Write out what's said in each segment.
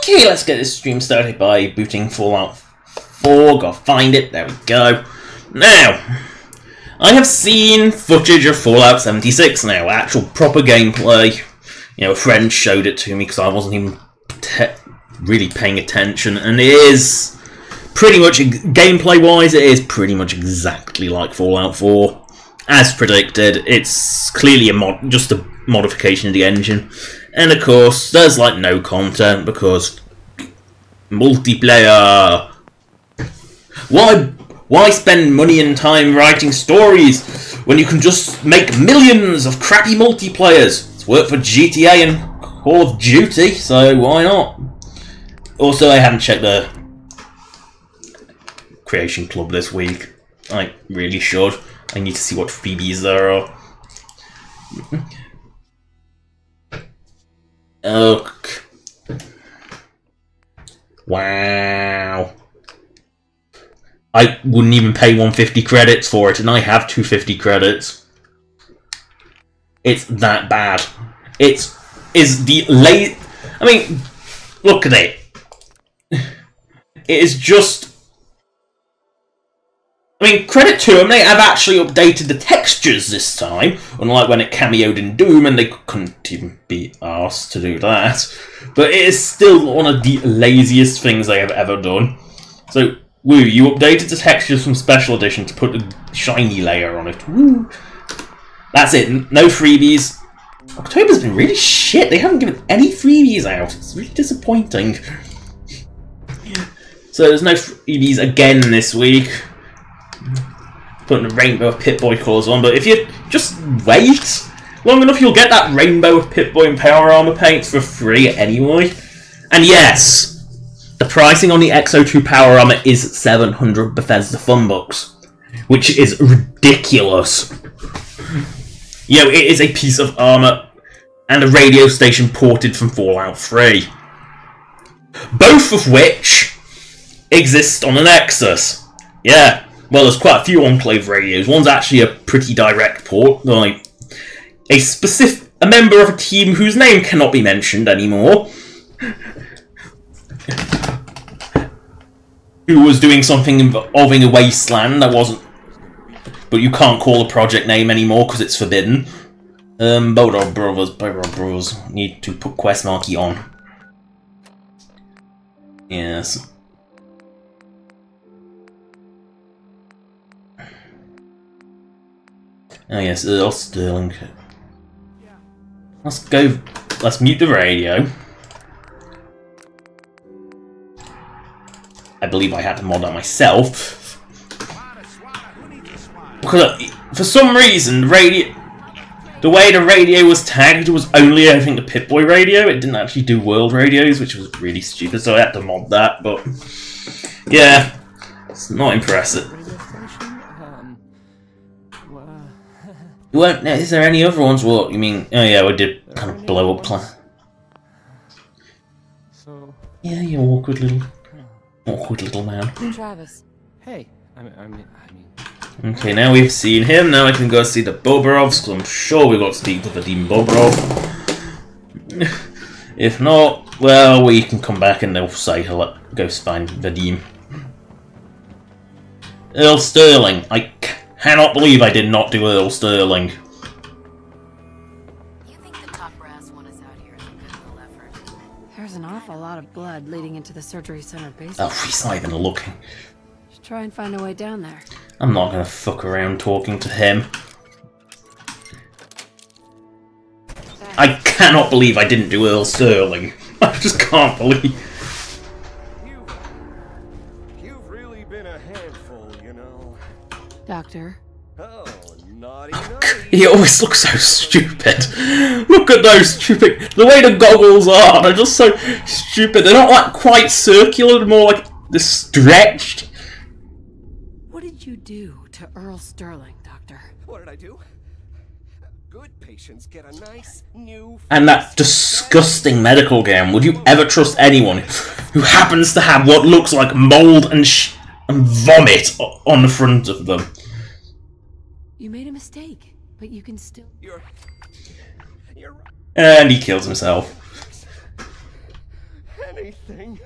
Okay, let's get this stream started by booting Fallout 4. Gotta find it. There we go. Now, I have seen footage of Fallout 76 now, actual proper gameplay. You know, a friend showed it to me because I wasn't even really paying attention, and it is pretty much, gameplay-wise, it is pretty much exactly like Fallout 4. As predicted, it's clearly just a modification of the engine. And of course, there's like no content because multiplayer. Why spend money and time writing stories when you can just make millions of crappy multiplayers? It's worked for GTA and Call of Duty, so why not? Also, I haven't checked the Creation Club this week. I really should. I need to see what freebies there are. Okay. Wow. I wouldn't even pay 150 credits for it, and I have 250 credits. It's that bad. It is the late. I mean, look at it. It is just. I mean, credit to them, they have actually updated the textures this time, unlike when it cameoed in Doom and they couldn't even be asked to do that. But it is still one of the laziest things they have ever done. So, woo, you updated the textures from Special Edition to put a shiny layer on it. Woo! That's it, no freebies. October's been really shit, they haven't given any freebies out. It's really disappointing. So there's no freebies again this week. Putting a rainbow of Pip-Boy colours on, but if you just wait long enough, you'll get that rainbow of Pip-Boy and Power Armor paints for free anyway. And yes, the pricing on the XO2 Power Armor is 700 Bethesda Funbucks, which is ridiculous. You know, it is a piece of armor and a radio station ported from Fallout 3. Both of which exist on an Nexus. Yeah. Well, there's quite a few Enclave radios. One's actually a pretty direct port, like a member of a team whose name cannot be mentioned anymore, who was doing something involving a wasteland that wasn't, but you can't call the project name anymore because it's forbidden. Bodo Brothers need to put quest marquee on. Yes. Oh yes, Earl Sterling. Let's go. Let's mute the radio. I believe I had to mod that myself. Because for some reason, the way the radio was tagged was only, I think, the Pip-Boy radio. It didn't actually do world radios, which was really stupid. So I had to mod that. But yeah, it's not impressive. What? Is there any other ones? What you mean? Oh yeah, we did kind of blow up plan. So yeah, you awkward little man. Travis. Hey, I mean. Okay, now we've seen him. Now I can go see the Bobarovs, because I'm sure we've got to speak to Vadim Bobarov. If not, well, we can come back and they'll say hello. Go find Vadim. Earl Sterling. I cannot believe I did not do Earl Sterling. You think the top brass want us out here is a good little effort? There's an awful lot of blood leading into the surgery center basement. Oh, he's not even looking. Should try and find a way down there. I'm not gonna fuck around talking to him. I cannot believe I didn't do Earl Sterling. I just can't believe. You've really been a handful, you know. Doctor. Oh, naughty, naughty. He always looks so stupid. Look at those stupid. The way the goggles are, they're just so stupid. They're not like quite circular, they're more like they're stretched. What did you do to Earl Sterling, Doctor? What did I do? Good patients get a nice new. And that disgusting medical gown. Would you ever trust anyone who happens to have what looks like mold and vomit on the front of them? You made a mistake, but you can still. You're right. And he kills himself. anything.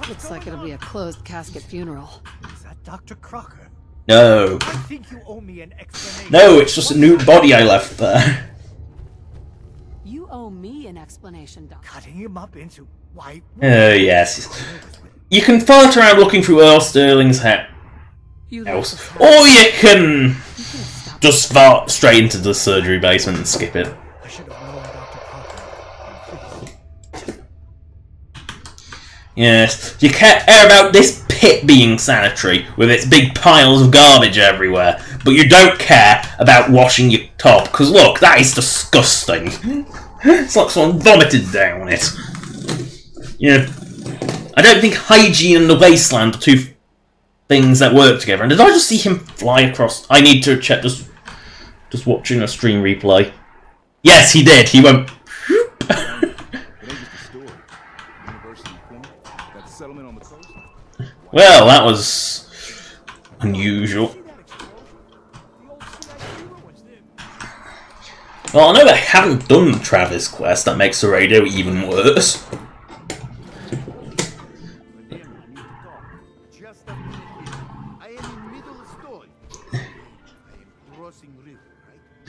Looks like it'll be a closed casket funeral. Is that Dr. Crocker? No. I think you owe me an explanation. No, it's just a new body I left there. You owe me an explanation, Doc. Cutting him up into white. Yes. You can fart around looking through Earl Sterling's house, or you can just fart straight into the surgery basement and skip it. I should have known Dr. Crocker. Yes, you care about this pit being sanitary with its big piles of garbage everywhere, but you don't care about washing your top, because look, that is disgusting. It's like someone vomited down it. Yeah, I don't think hygiene and the wasteland are two things that work together. And did I just see him fly across? I need to check, just watching a stream replay. Yes, he did. He went... Well, that was unusual. Well, I know they haven't done the Travis quest. That makes the radio even worse.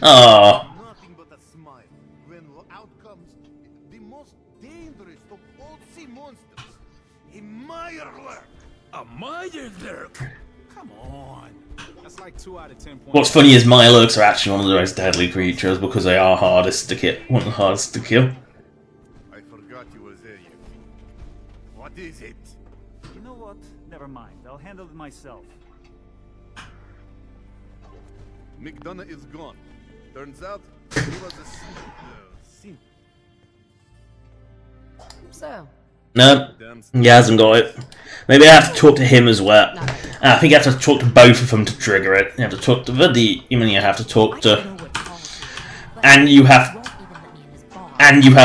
Ah. Nothing but a smile. When out comes the most dangerous of all sea monsters, a Mirelurk. A Mirelurk? Come on. That's like 2 out of 10 points. What's funny is Mirelurks are actually one of the most deadly creatures because they are hardest to kill. One of the hardest to kill. I forgot you was there, you. What is it? You know what? Never mind. I'll handle it myself. McDonough is gone. Turns out he was a sin. So, No, he hasn't got it. Maybe I have to talk to him as well. I think you have to talk to both of them to trigger it. You have to talk to Vadi, you have to talk to... And you have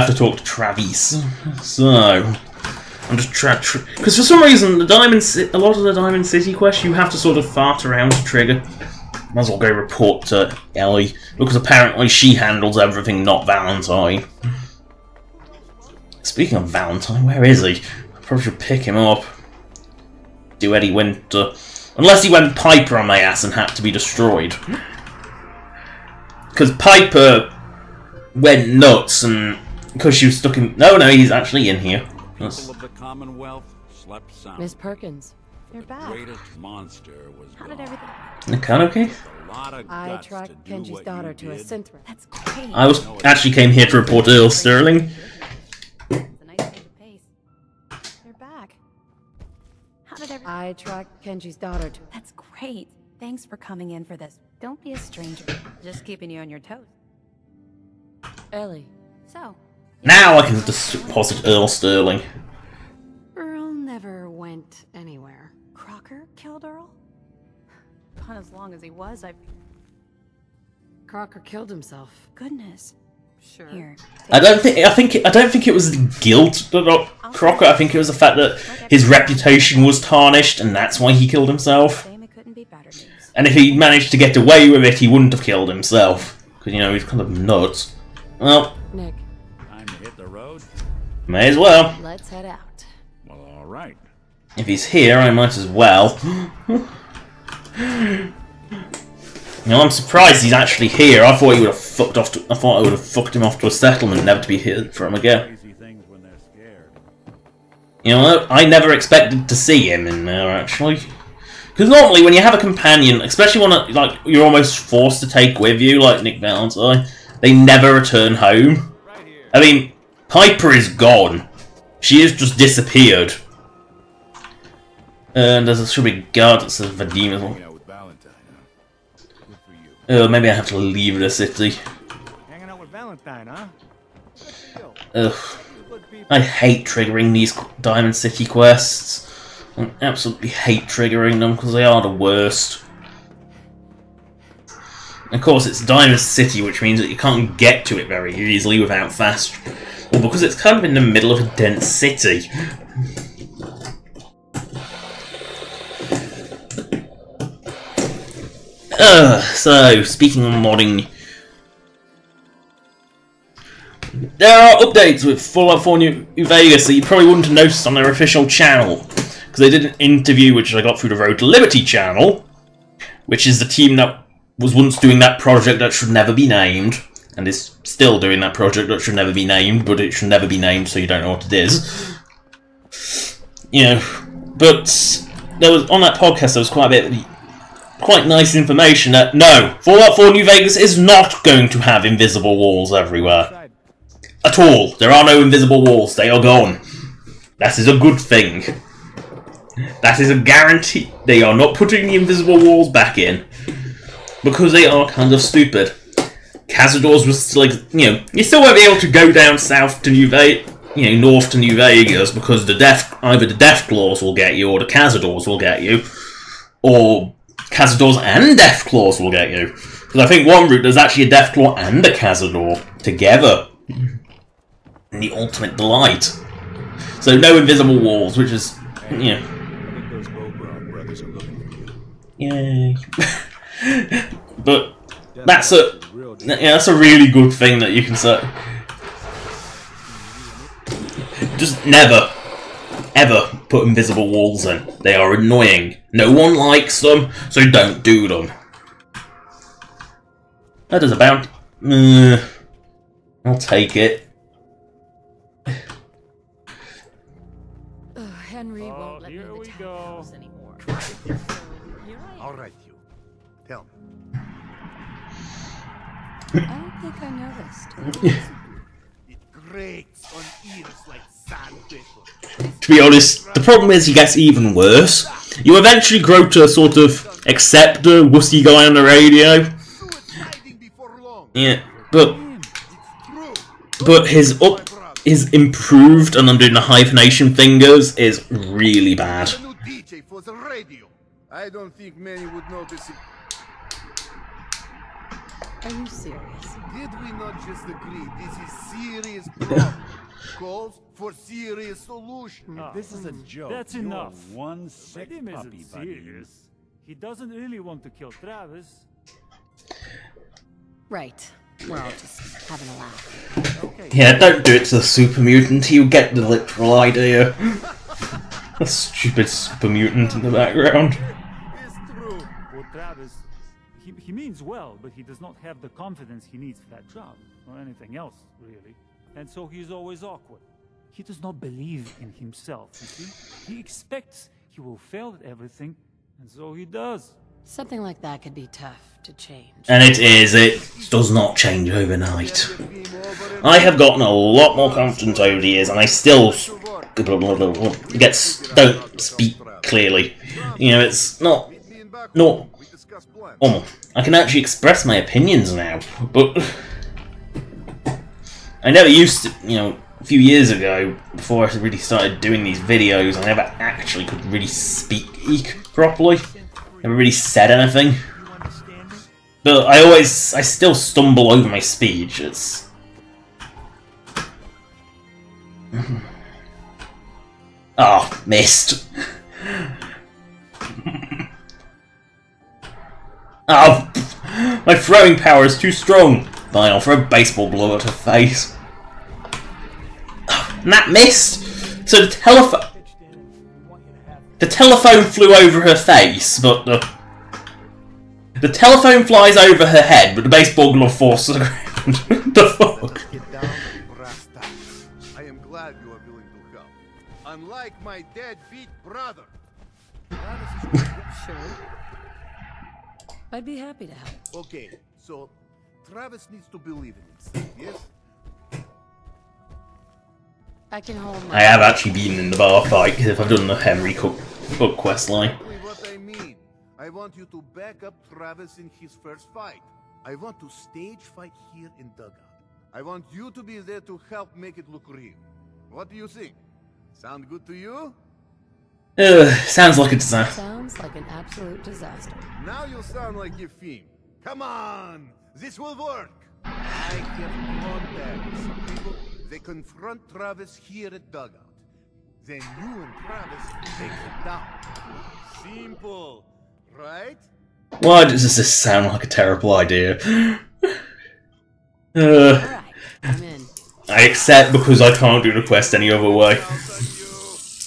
to talk to Travis. So... I'm just trying to... Because for some reason, a lot of the Diamond City quests, you have to sort of fart around to trigger. Might as well go report to Ellie, because apparently she handles everything, not Valentine. Speaking of Valentine, where is he? I probably should pick him up. Do Eddie Winter. Unless he went Piper on my ass and had to be destroyed. Because Piper went nuts and... Because she was stuck in... No, he's actually in here. People of the Commonwealth slept sound. Miss Perkins, you're back. The greatest monster was How did gone. everything... Nikan okay? A lot of I guts to tracked do Kenji's what daughter you to a did. synth. That's great. I actually came here to report Earl Sterling. It's a nice change of pace. You're back. How did everything... I tracked Kenji's daughter to... That's great. Thanks for coming in for this. Don't be a stranger. Just keeping you on your toes. Ellie. So... Now I can deposit Earl Sterling. Earl never went anywhere. Crocker killed Earl? Not as long as he was, Crocker killed himself. Goodness. Sure. Here. I don't think it was the guilt that got Crocker. I think it was the fact that his reputation was tarnished, and that's why he killed himself. Shame it couldn't be better news. And if he managed to get away with it, he wouldn't have killed himself, because he's kind of nuts. Well, Nick, Time to hit the road? may as well. let's head out. Well, all right. If he's here, I might as well. I'm surprised he's actually here. I thought he would have fucked off. I thought I would have fucked him off to a settlement, never to be heard from again. Crazy things when they're scared. I never expected to see him in there actually. Because normally, when you have a companion, especially one like you're almost forced to take with you, like Nick Valentine, they never return home. I mean, Piper is gone. She has just disappeared. And there should be a guard that says Vadim as well. Hanging out with Valentine, huh? Good for you. Maybe I have to leave the city. Hanging out with Valentine, huh? Ugh. I hate triggering these Diamond City quests. I absolutely hate triggering them because they are the worst. Of course, it's Diamond City, which means that you can't get to it very easily without fast. Well, because it's kind of in the middle of a dense city. So, speaking of modding... There are updates with Fallout 4 New Vegas that you probably wouldn't have noticed on their official channel, because they did an interview which I got through the Road to Liberty channel, which is the team that was once doing that project that should never be named, and is still doing that project that should never be named, but it should never be named, so you don't know what it is. You know, but there was on that podcast there was quite a bit of quite nice information that no, Fallout 4 New Vegas is not going to have invisible walls everywhere. At all. There are no invisible walls, they are gone. That is a good thing. That is a guarantee. They are not putting the invisible walls back in. Because they are kind of stupid. Cazadors was like, you know, you still won't be able to go down south to New Vegas, you know, north to New Vegas, because either the Deathclaws will get you, or the Cazadors will get you, or Cazadors and Deathclaws will get you. Because I think one route there's actually a Deathclaw and a Cazador together. In the ultimate delight. So no invisible walls, which is, you know. Yay. But that's a really good thing that you can say. Just never, ever put invisible walls in. They are annoying. No one likes them, so don't do them. That is about. I'll take it. Henry won't let me in the townhouse anymore. All right, you. Tell me. I don't think I noticed. It grates on ears like sandpaper. To be honest, the problem is he gets even worse. You eventually grow to sort of accept the wussy guy on the radio. Yeah, but his improved, and I'm doing the hyphenation fingers, is really bad. I don't think many would notice it. Are you serious? Did we not just agree this is serious problem? Calls for serious solution. This is a joke. That's You're enough. one sick Him puppy, isn't buddy. serious. He doesn't really want to kill Travis. Right. We're all just having a laugh. Okay. Yeah, don't do it to the super mutant, you get the literal idea. A stupid super mutant in the background. It's true. Well, Travis, he means well, but he does not have the confidence he needs for that job, or anything else, really. And so he's always awkward. He does not believe in himself, you see? He expects he will fail at everything, and so he does. Something like that could be tough to change. And it does not change overnight. I have gotten a lot more confident over the years, and I still don't speak clearly. You know, it's not normal. I can actually express my opinions now, but I never used to, you know, a few years ago, before I really started doing these videos, I never actually could really speak properly. Never really said anything. But I still stumble over my speech. It's... Oh, missed. Oh, my throwing power is too strong. Fine, I'll throw a baseball glove at her face. And that missed. So the telephone flew over her face, but the telephone flies over her head, but the baseball glove falls to the ground. The fuck? Get down, brass tacks. I am glad you are willing to help. Unlike my deadbeat brother. Sure. I'd be happy to help. Okay, so Travis needs to believe in himself, yes? I can hold my... I have actually been in the bar fight, because if I've done the Henry Cook quest line. Exactly what I mean. I want you to back up Travis in his first fight. I want to stage fight here in Dugout. I want you to be there to help make it look real. What do you think? Sound good to you? Sounds like a disaster. Sounds like an absolute disaster. Now you sound like a fiend. Come on! This will work! I have contacts. Some people, they confront Travis here at Dugout. Then you and Travis take him down. Simple, right? Why does this sound like a terrible idea? Alright, I'm in. Except because I can't do the quest any other way.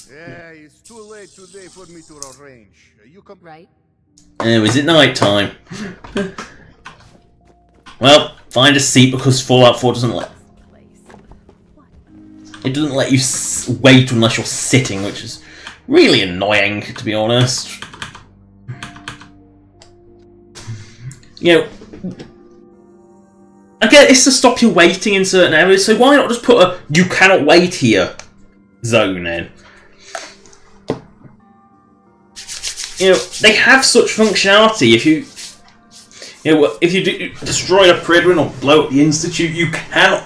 Yeah, it's too late today for me to arrange. You come Right? Oh, is it night time? Well, find a seat because Fallout 4 doesn't let... It doesn't let you wait unless you're sitting, which is really annoying, to be honest. You know, I get it's to stop you waiting in certain areas, so why not just put a "you cannot wait here" zone in? You know, they have such functionality. If you destroy a prison or blow up the institute, you cannot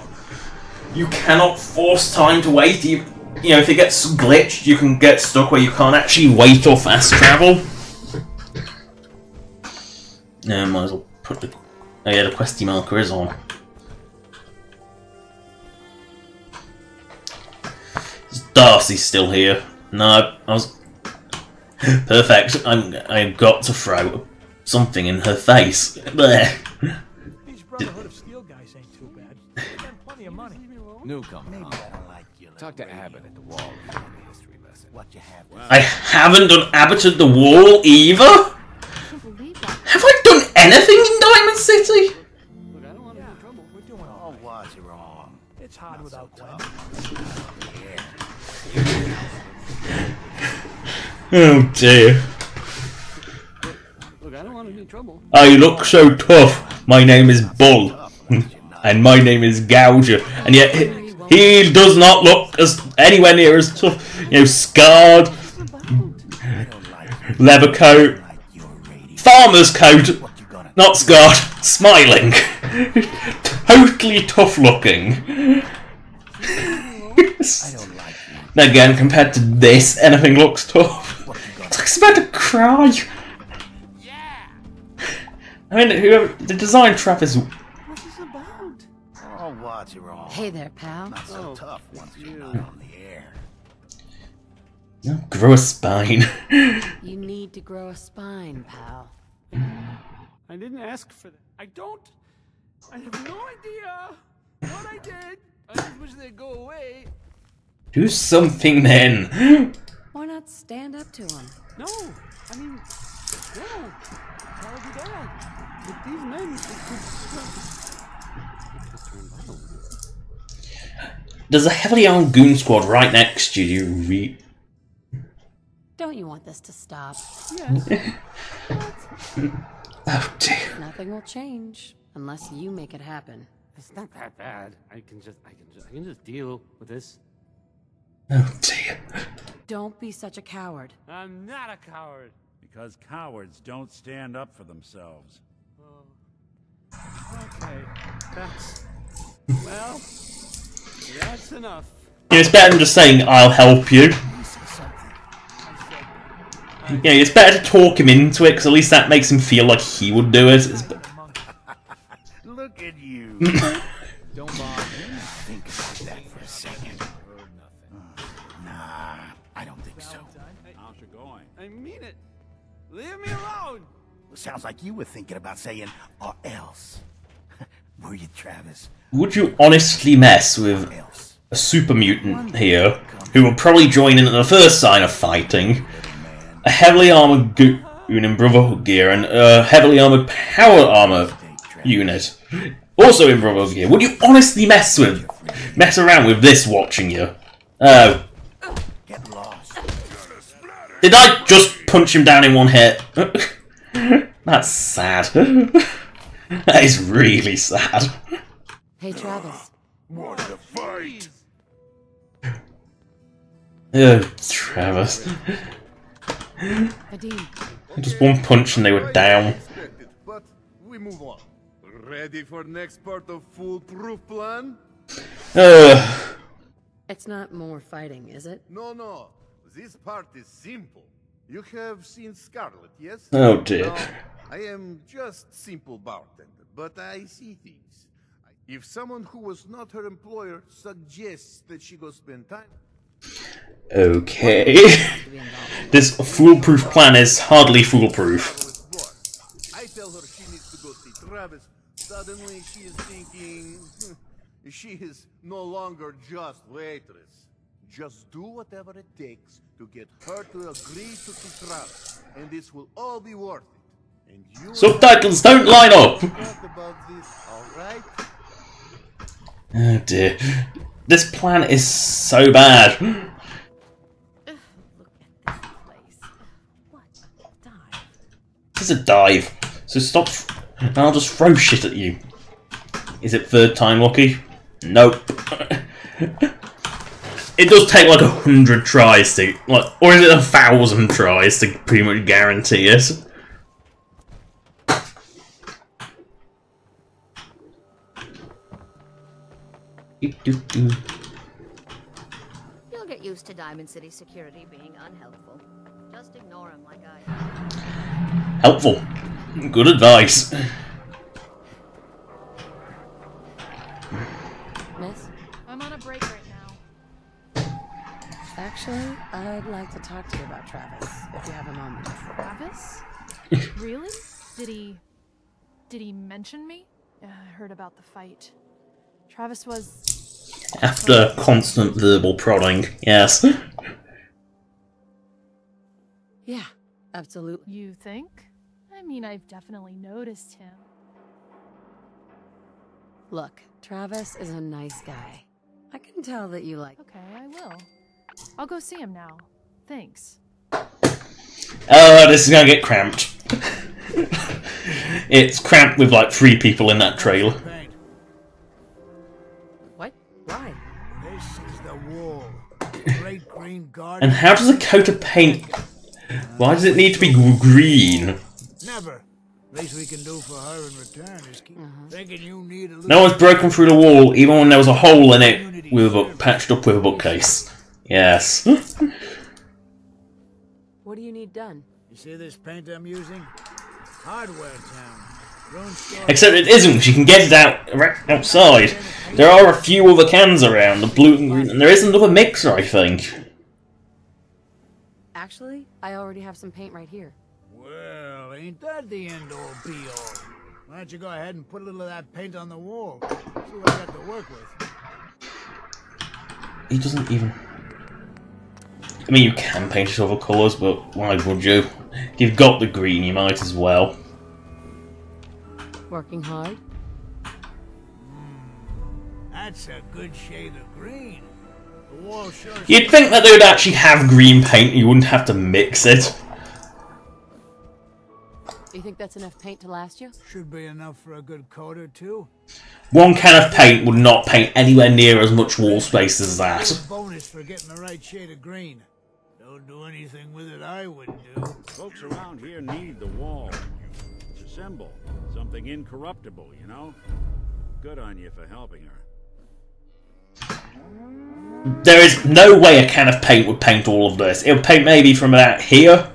force time to wait. You know, if it gets glitched, you can get stuck where you can't actually wait or fast travel. No, might as well put the... Oh yeah, the questy marker is on. Is Darcy still here? No, I was... Perfect, I've got to throw something in her face. Blech. These Brotherhood of Steel guys ain't too bad. They got plenty of money. Newcomer. Talk to Abbott at the wall. History lesson. What you have? I haven't done Abbott at the Wall either? Have I done anything in Diamond City? Look, I don't want to be in trouble. We're doing all right. What's wrong? It's hard without Gwen. Oh dear. Look, I don't want to be in trouble. I look so tough. My name is Bull. And my name is Gouger. And yet he does not look as anywhere near as tough. You know, scarred, leather coat, farmer's coat, not scarred, smiling. Totally tough looking. Again, compared to this, anything looks tough. It's like it's about to cry. I mean, whoever the design Travis. What's this about? Oh, what's wrong? Hey there, pal. Not so tough once you're not on the air. No, grow a spine. You need to grow a spine, pal. I didn't ask for that. I have no idea what I did. I just wish they'd go away. Do something then. Why not stand up to him? No, I mean, no. How would do that? With these men, it could turn violent. There's a heavily armed goon squad right next to you. Don't you want this to stop? Yes. Oh dear. Nothing will change unless you make it happen. It's not that bad. I can just deal with this. Oh dear. Don't be such a coward. I'm not a coward. Because cowards don't stand up for themselves. Okay, well, that's enough. Yeah, it's better than just saying, I'll help you. Yeah, it's better to talk him into it, because at least that makes him feel like he would do it. Look at you. Don't bother. Think about that for a second. Nah, I don't think so. How's it going? I mean it. Leave me alone. Sounds like you were thinking about saying, or else. Were you, Travis? Would you honestly mess with Else. a super mutant here, who will probably join in at the first sign of fighting, a heavily armoured goon in Brotherhood gear, and a heavily armoured power armour unit, also in Brotherhood gear? Would you honestly mess around with this watching you? Oh. Get lost. Did I just punch him down in one hit? That's sad. That is really sad. Hey, Travis. What a fight! Oh, Travis. Vadim. Just one punch and they were down. But we move on. Ready for next part of foolproof plan? It's not more fighting, is it? No. This part is simple. You have seen Scarlet, yes? Oh dear. No, I am just simple bartender, but I see things. If someone who was not her employer suggests that she go spend time... Okay. This foolproof plan is hardly foolproof. I tell her she needs to go see Travis. Suddenly she is thinking... She is no longer just waitress. Just do whatever it takes to get her to agree to Travis, and this will all be worth it. And you Subtitles don't line up! talk about this, all right? Oh dear. This plan is so bad. Ugh, look at this place. What a dive. This is a dive. So stop and I'll just throw shit at you. Is it third time lucky? Nope. It does take like 100 tries to, like, or is it 1,000 tries to pretty much guarantee it? You'll get used to Diamond City security being unhelpful. Just ignore him like I do. Helpful. Good advice. Miss? I'm on a break right now. Actually, I'd like to talk to you about Travis, if you have a moment. Travis? Really? Did he mention me? I heard about the fight. Travis was... After constant verbal prodding, yes. Yeah, absolutely. You think? I mean, I've definitely noticed him. Look, Travis is a nice guy. I can tell that you like... Okay, I will. I'll go see him now. Thanks. Oh, this is gonna get cramped. It's cramped with like 3 people in that trailer. What? Why? This is the wall. Great green garden. And how does a coat of paint... Why does it need to be green? Never. Least we can do for her in return is keep thinking you need a little... No one's broken through the wall, even when there was a hole in it with a book patched up with a bookcase. Yes. What do you need done? You see this paint I'm using? Hardware town. Drone store. Except it isn't, because you can get it out right outside. There are a few other cans around, the blue and green, and there is another mixer, I think. Actually, I already have some paint right here. Well, ain't that the end-all be-all? Why don't you go ahead and put a little of that paint on the wall? See what I got to work with. He doesn't even... I mean, you can paint it other colours, but why would you? If you've got the green, you might as well. Working hard? That's a good shade of green. The wall sure... You'd think that they would actually have green paint, and you wouldn't have to mix it. You think that's enough paint to last you? Should be enough for a good coat or two. 1 can of paint would not paint anywhere near as much wall space as that. Bonus for getting the right shade of green. Don't do anything with it I wouldn't do. Folks around here need the wall. It's a symbol. Something incorruptible, you know? Good on you for helping her. There is no way a can of paint would paint all of this. It would paint maybe from about here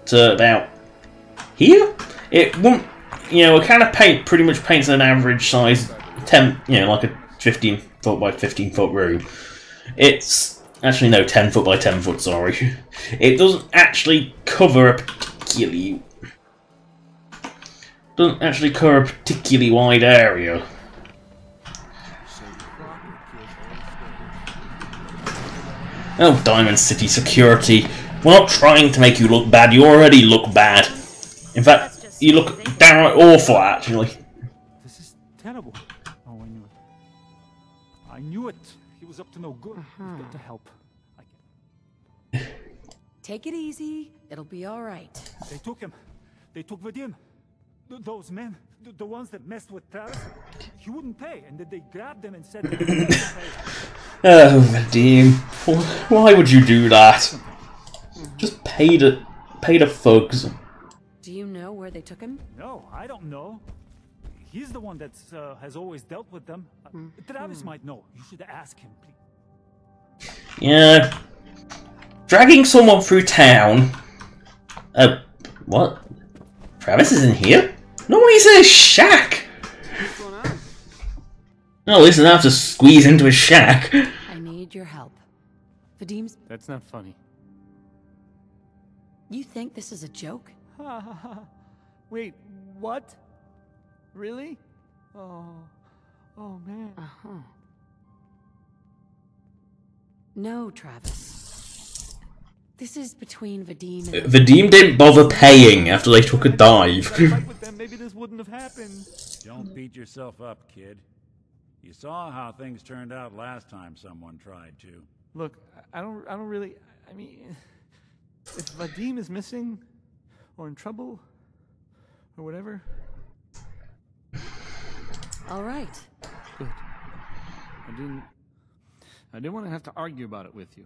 to about here? It won't... You know, a can of paint pretty much paints an average size 10... You know, like a 15 foot by 15 foot room. It's... Actually, no, 10 foot by 10 foot, sorry. It doesn't actually cover a particularly... Doesn't actually cover a particularly wide area. Oh, Diamond City security. We're not trying to make you look bad, you already look bad. In fact, you look downright awful, actually. This is terrible. Oh, I knew it. I knew it. He was up to no good. We've got to help. Take it easy. It'll be all right. They took him. They took Vadim. Those men, the ones that messed with Travis, he wouldn't pay, and then they grabbed him and said... Oh, Vadim. Why would you do that? Just pay the thugs. Do you know where they took him? No, I don't know. He's the one that has always dealt with them. Travis might know. You should ask him, please. Yeah. Dragging someone through town... what? Travis is in here? No, he's in his shack! What's going on? No, at least I have to squeeze into his shack. I need your help. Vadim's... That's not funny. You think this is a joke? Wait, what? Really? Oh man. No, Travis. This is between Vadim and... Vadim didn't bother paying after they took a dive. Fight with them, maybe this wouldn't have happened. Don't beat yourself up, kid. You saw how things turned out last time someone tried to. Look, I don't really... I mean... If Vadim is missing, or in trouble, or whatever... All right. Good. I didn't want to have to argue about it with you.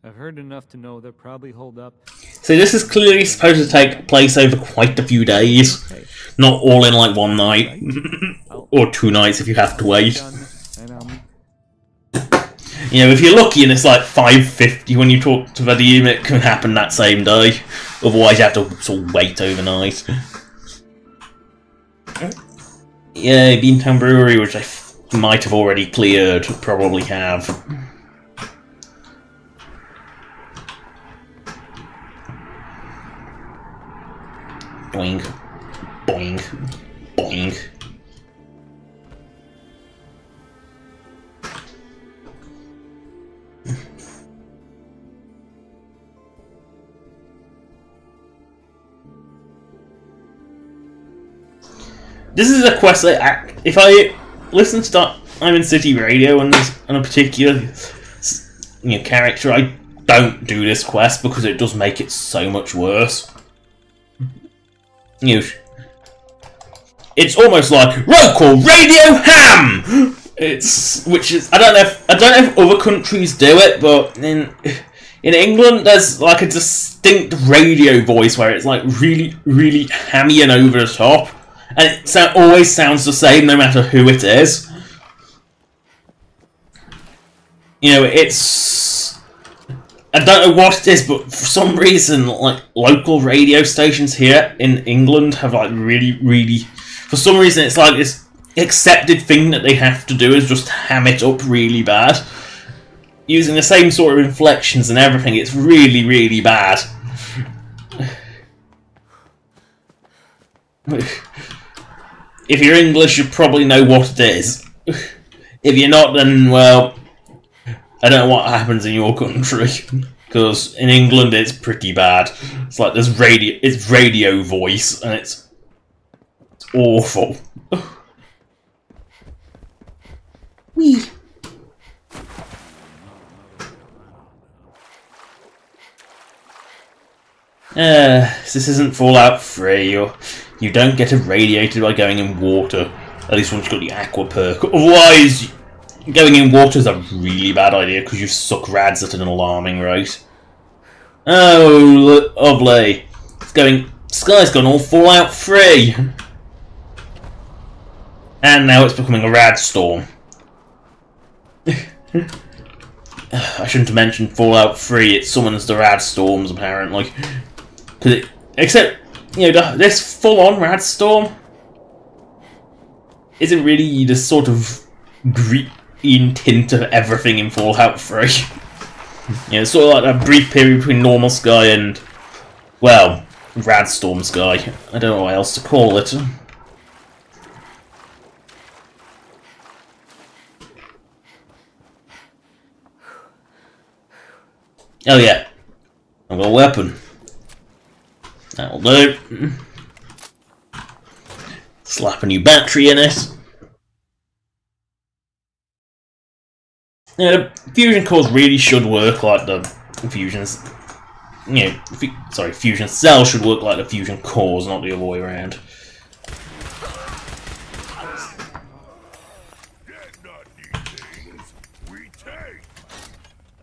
I've heard enough to know they'll probably hold up. So this is clearly supposed to take place over quite a few days. Okay. Not all in like one night. Or 2 nights if you have to wait. And You know, if you're lucky and it's like 5:50 when you talk to Vadim, it can happen that same day. Otherwise you have to sort of wait overnight. Yeah, Beantown Brewery, which I might have already cleared, probably have. Boing. Boing. Boing. This is a quest that, if I listen to I'm in City Radio and a particular character, I don't do this quest because it does make it so much worse. It's almost like local radio ham. Which is I don't know if other countries do it, but in England there's like a distinct radio voice where it's like really, really hammy and over the top. And it always sounds the same, no matter who it is. It's... I don't know what it is, but for some reason, like, local radio stations here in England have, like, really, really... For some reason, it's like this accepted thing that they have to do is just ham it up really bad. Using the same sort of inflections and everything, it's really, really bad. If you're English, you probably know what it is. If you're not, then, well, I don't know what happens in your country. Because in England, it's pretty bad. It's like there's radio voice, and it's awful. Wee. This isn't Fallout 3, you don't get irradiated by going in water. At least once you've got the aqua perk. Otherwise, going in water is a really bad idea because you suck rads at an alarming rate. Oh, lovely. Sky's gone all Fallout 3. And now it's becoming a rad storm. I shouldn't have mentioned Fallout 3, it summons the rad storms apparently. Except, this full-on rad storm isn't really the sort of green tint of everything in Fallout 3. It's sort of like a brief period between normal sky and, well, rad storm sky. I don't know what else to call it. Oh yeah, I've got a weapon. That'll do. Slap a new battery in it. The fusion cores really should work like the fusions. Fusion cells should work like the fusion cores, not the other way around.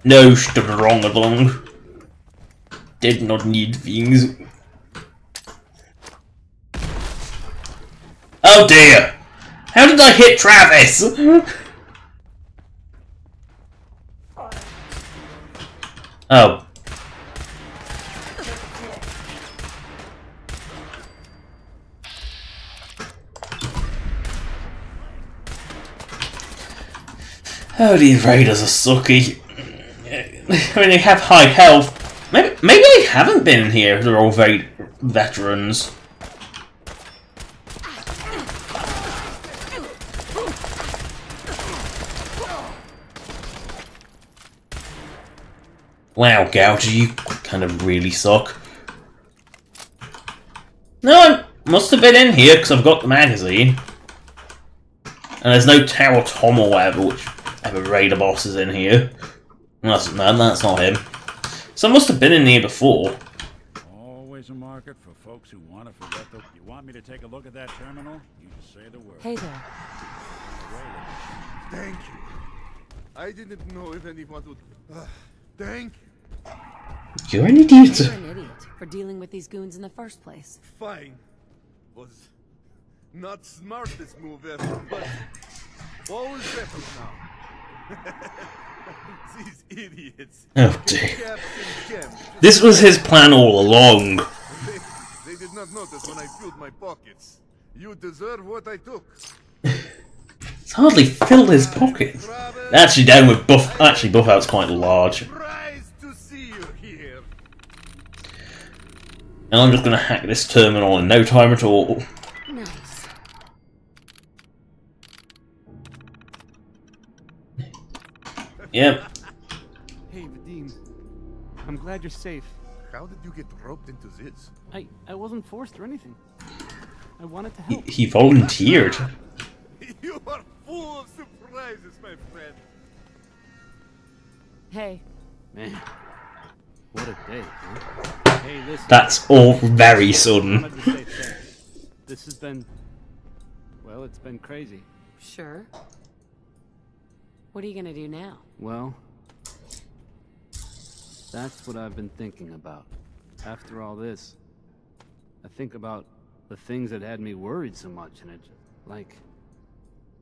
No, strong. Did not need things. Oh dear! How did I hit Travis? Oh. Oh, these raiders are sucky. I mean, they have high health. Maybe they haven't been here. They're all very veterans. Wow, Gouger, you kind of really suck. No, I must have been in here because I've got the magazine. And there's no Tower Tom or whatever, whichever raider boss is in here. That's not him. So I must have been in here before. Always a market for folks who want to forget the... You want me to take a look at that terminal? You just say the word. Hey there. Thank you. I didn't know if anyone would... thank you. You're an idiot. You're an idiot for dealing with these goons in the first place. Fine. Was not smartest move ever, but all is settled now. These idiots. Oh dear. This was his plan all along. They did not notice when I filled my pockets. You deserve what I took. It's hardly filled his pocket. Actually, down with Buff. Actually, Buff Out's quite large. Surprised to see you here. And I'm just going to hack this terminal in no time at all. Nice. Yep. Hey, Vadim. I'm glad you're safe. How did you get roped into this? I wasn't forced or anything. I wanted to help. He volunteered. You are full of surprises, my friend. Hey. Man, what a day, huh? Hey, listen. That's all very sudden. This has been... Well, it's been crazy. Sure. What are you gonna do now? Well, that's what I've been thinking about. After all this, I think about the things that had me worried so much, and it, like,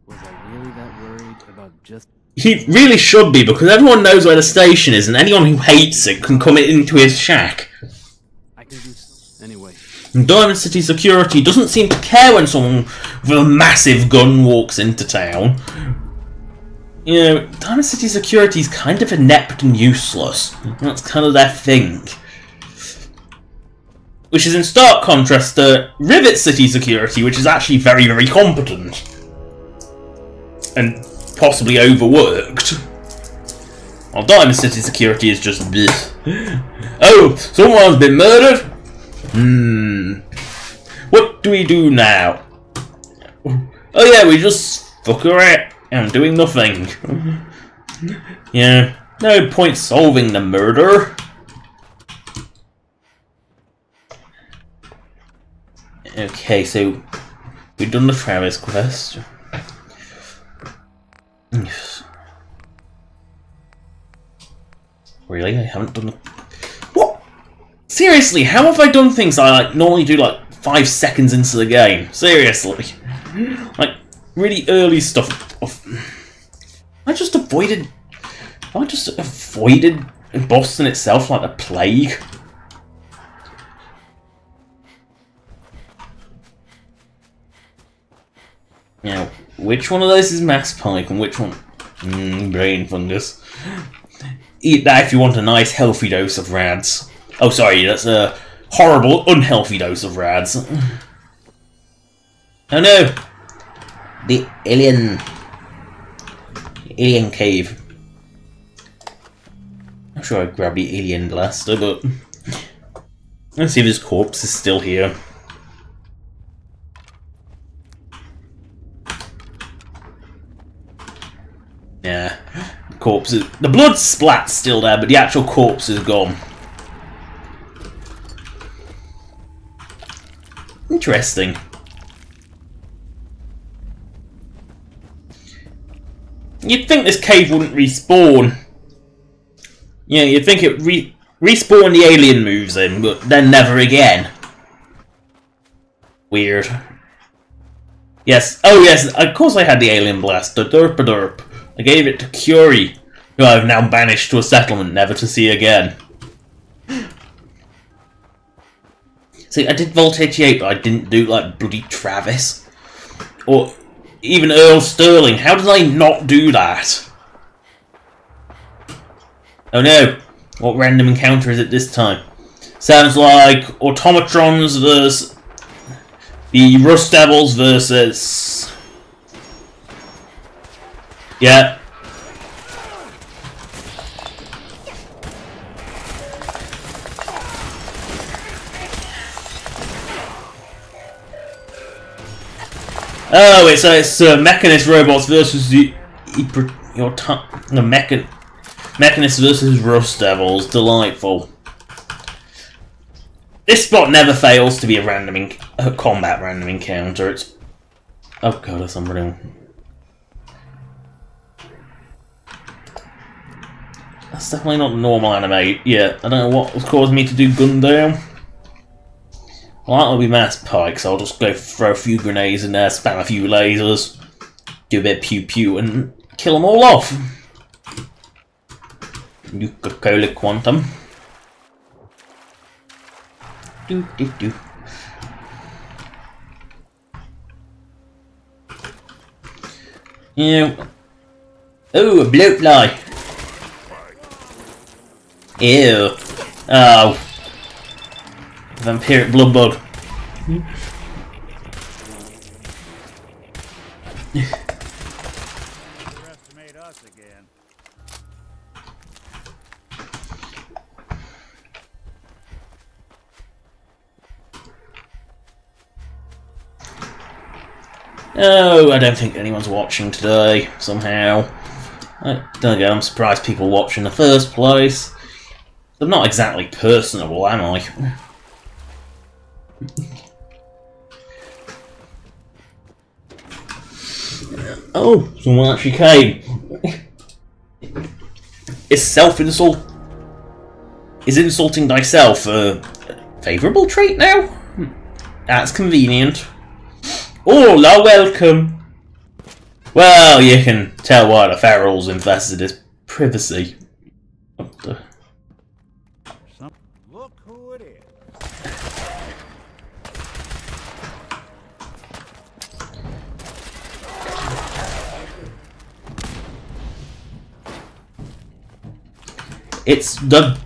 was I really that worried about just... He really should be, because everyone knows where the station is, and anyone who hates it can come into his shack. I can do so. Anyway. And Diamond City Security doesn't seem to care when someone with a massive gun walks into town. You know, Diamond City Security is kind of inept and useless. That's kind of their thing. Which is in stark contrast to Rivet City Security, which is actually very, very competent. And possibly overworked. While Diamond City Security is just this. Oh, someone's been murdered? What do we do now? Oh yeah, we just fuck around and doing nothing. Yeah, no point solving the murder. Okay, so we've done the Travis quest. Yes. Really? I haven't done the... What? Seriously, how have I done things I like normally do like 5 seconds into the game? Seriously. Like, really early stuff. I just avoided Boston itself like the plague. Now, which one of those is Mass Pike and which one... brain fungus. Eat that if you want a nice healthy dose of rads. Oh, sorry, that's a horrible, unhealthy dose of rads. Oh no! The alien cave. I'm sure I'd grab the alien blaster, but... Let's see if his corpse is still here. Yeah, the corpse is... The blood splat's still there, but the actual corpse is gone. Interesting. You'd think this cave wouldn't respawn. Yeah, you'd think it respawn the alien moves in, but then never again. Weird. Yes, oh yes, of course I had the alien blaster. Derp-a-derp. I gave it to Curie, who I have now banished to a settlement never to see again. See, I did Vault 88, but I didn't do, like, bloody Travis. Or even Earl Sterling. How did I not do that? Oh no. What random encounter is it this time? Sounds like Automatrons versus... the Rust Devils versus... Yeah. Oh, it's Mechanist robots versus the Mechanist versus Rust Devils. Delightful. This spot never fails to be a combat random encounter. It's oh god, there's somebody. That's definitely not normal anime. Yeah, I don't know what was causing me to do gun down. Well, that'll be mass pikes. I'll just go throw a few grenades in there, spam a few lasers, do a bit of pew pew, and kill them all off. Nuka-Cola Quantum. Do do do. Yeah. Oh, a blowfly. Ew. Oh. Vampiric blood bug. Underestimate us again. Oh, I don't think anyone's watching today, somehow. Don't go, I'm surprised people watch in the first place. I'm not exactly personable, am I? Oh, someone actually came. Is self-insult... Is insulting thyself a favourable trait now? That's convenient. Hola, welcome. Well, you can tell why the ferals invested his privacy. What the... Look who it is. It's the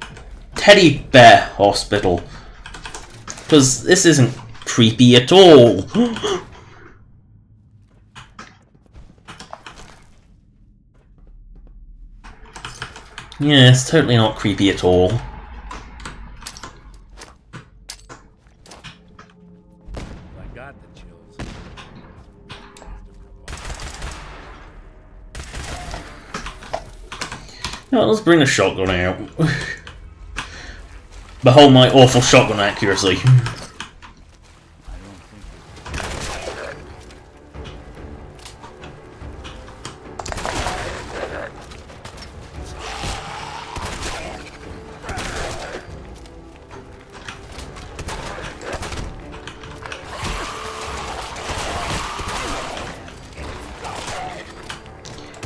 teddy bear hospital. Because this isn't creepy at all. Yeah, it's totally not creepy at all. I got the chills. No, let's bring the shotgun out. Behold my awful shotgun accuracy.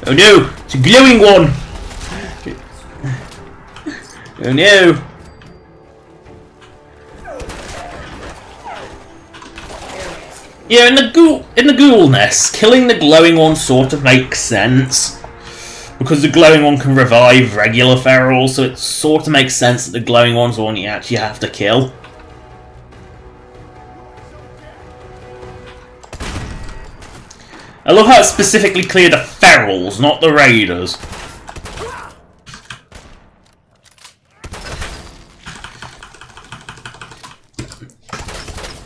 Oh no! It's a glowing one! Oh no! Yeah, in the ghoul nest, killing the glowing one sort of makes sense. Because the glowing one can revive regular ferals, so it sort of makes sense that the glowing one's the one you actually have to kill. I love how it's specifically clear the ferals, not the raiders.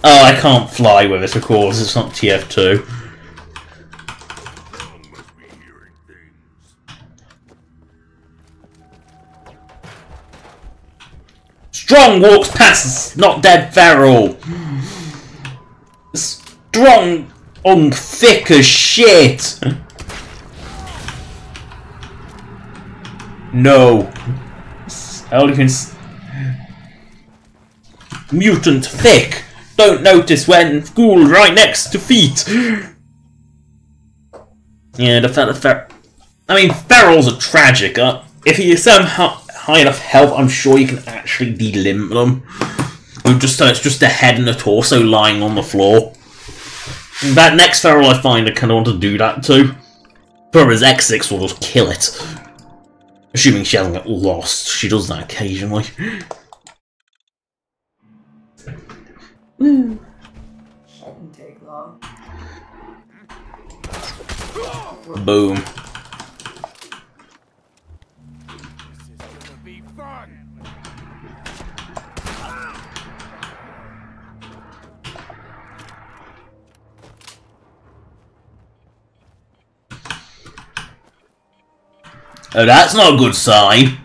Oh, I can't fly with it, of course, it's not TF2. Strong walks past not dead feral. Strong thick as shit. No. How you can mutant thick. Don't notice when ghoul right next to feet. Yeah, the ferals are tragic. If you have high enough health, I'm sure you can actually delimb them. It's just a head and a torso lying on the floor. That next feral I find, I kind of want to do that too. Whereas X6 will just kill it. Assuming she hasn't got lost. She does that occasionally. Shouldn't take long. Boom. This is gonna be fun. Oh, that's not a good sign.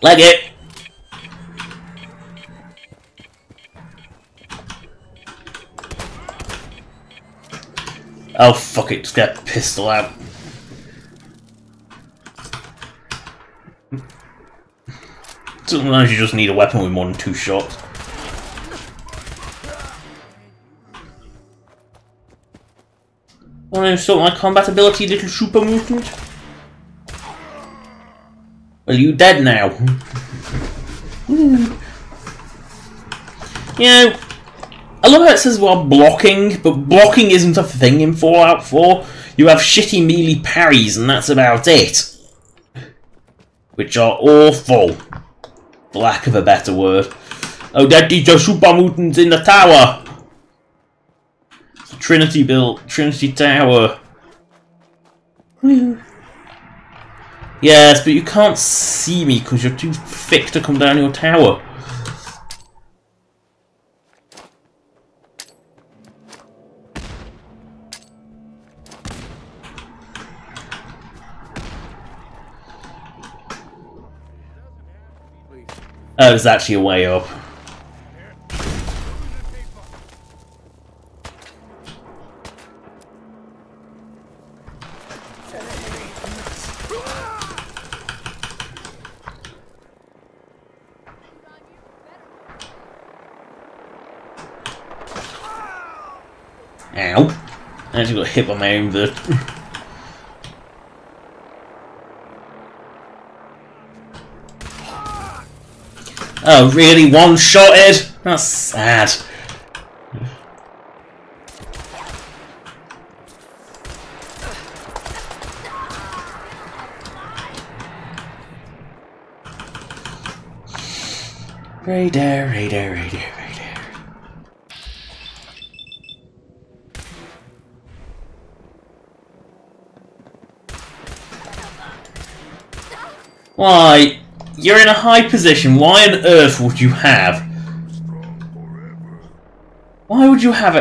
Leg it! Oh fuck it, just get a pistol out. Sometimes you just need a weapon with more than 2 shots. Want to insult my combat ability, little super mutant? Well, you dead now. You know, I love how it says while blocking, but blocking isn't a thing in Fallout 4. You have shitty melee parries, and that's about it. Which are awful. For lack of a better word. Oh, daddy, the super mutants in the tower! It's a Trinity built, Trinity Tower. Yes, but you can't see me because you're too thick to come down your tower. Oh, there's actually a way up. Ow. I actually got hit by my own bird. Oh, really? One-shotted? That's sad. Radar, radar, radar, radar. Why? You're in a high position. Why on earth would you have? Why would you have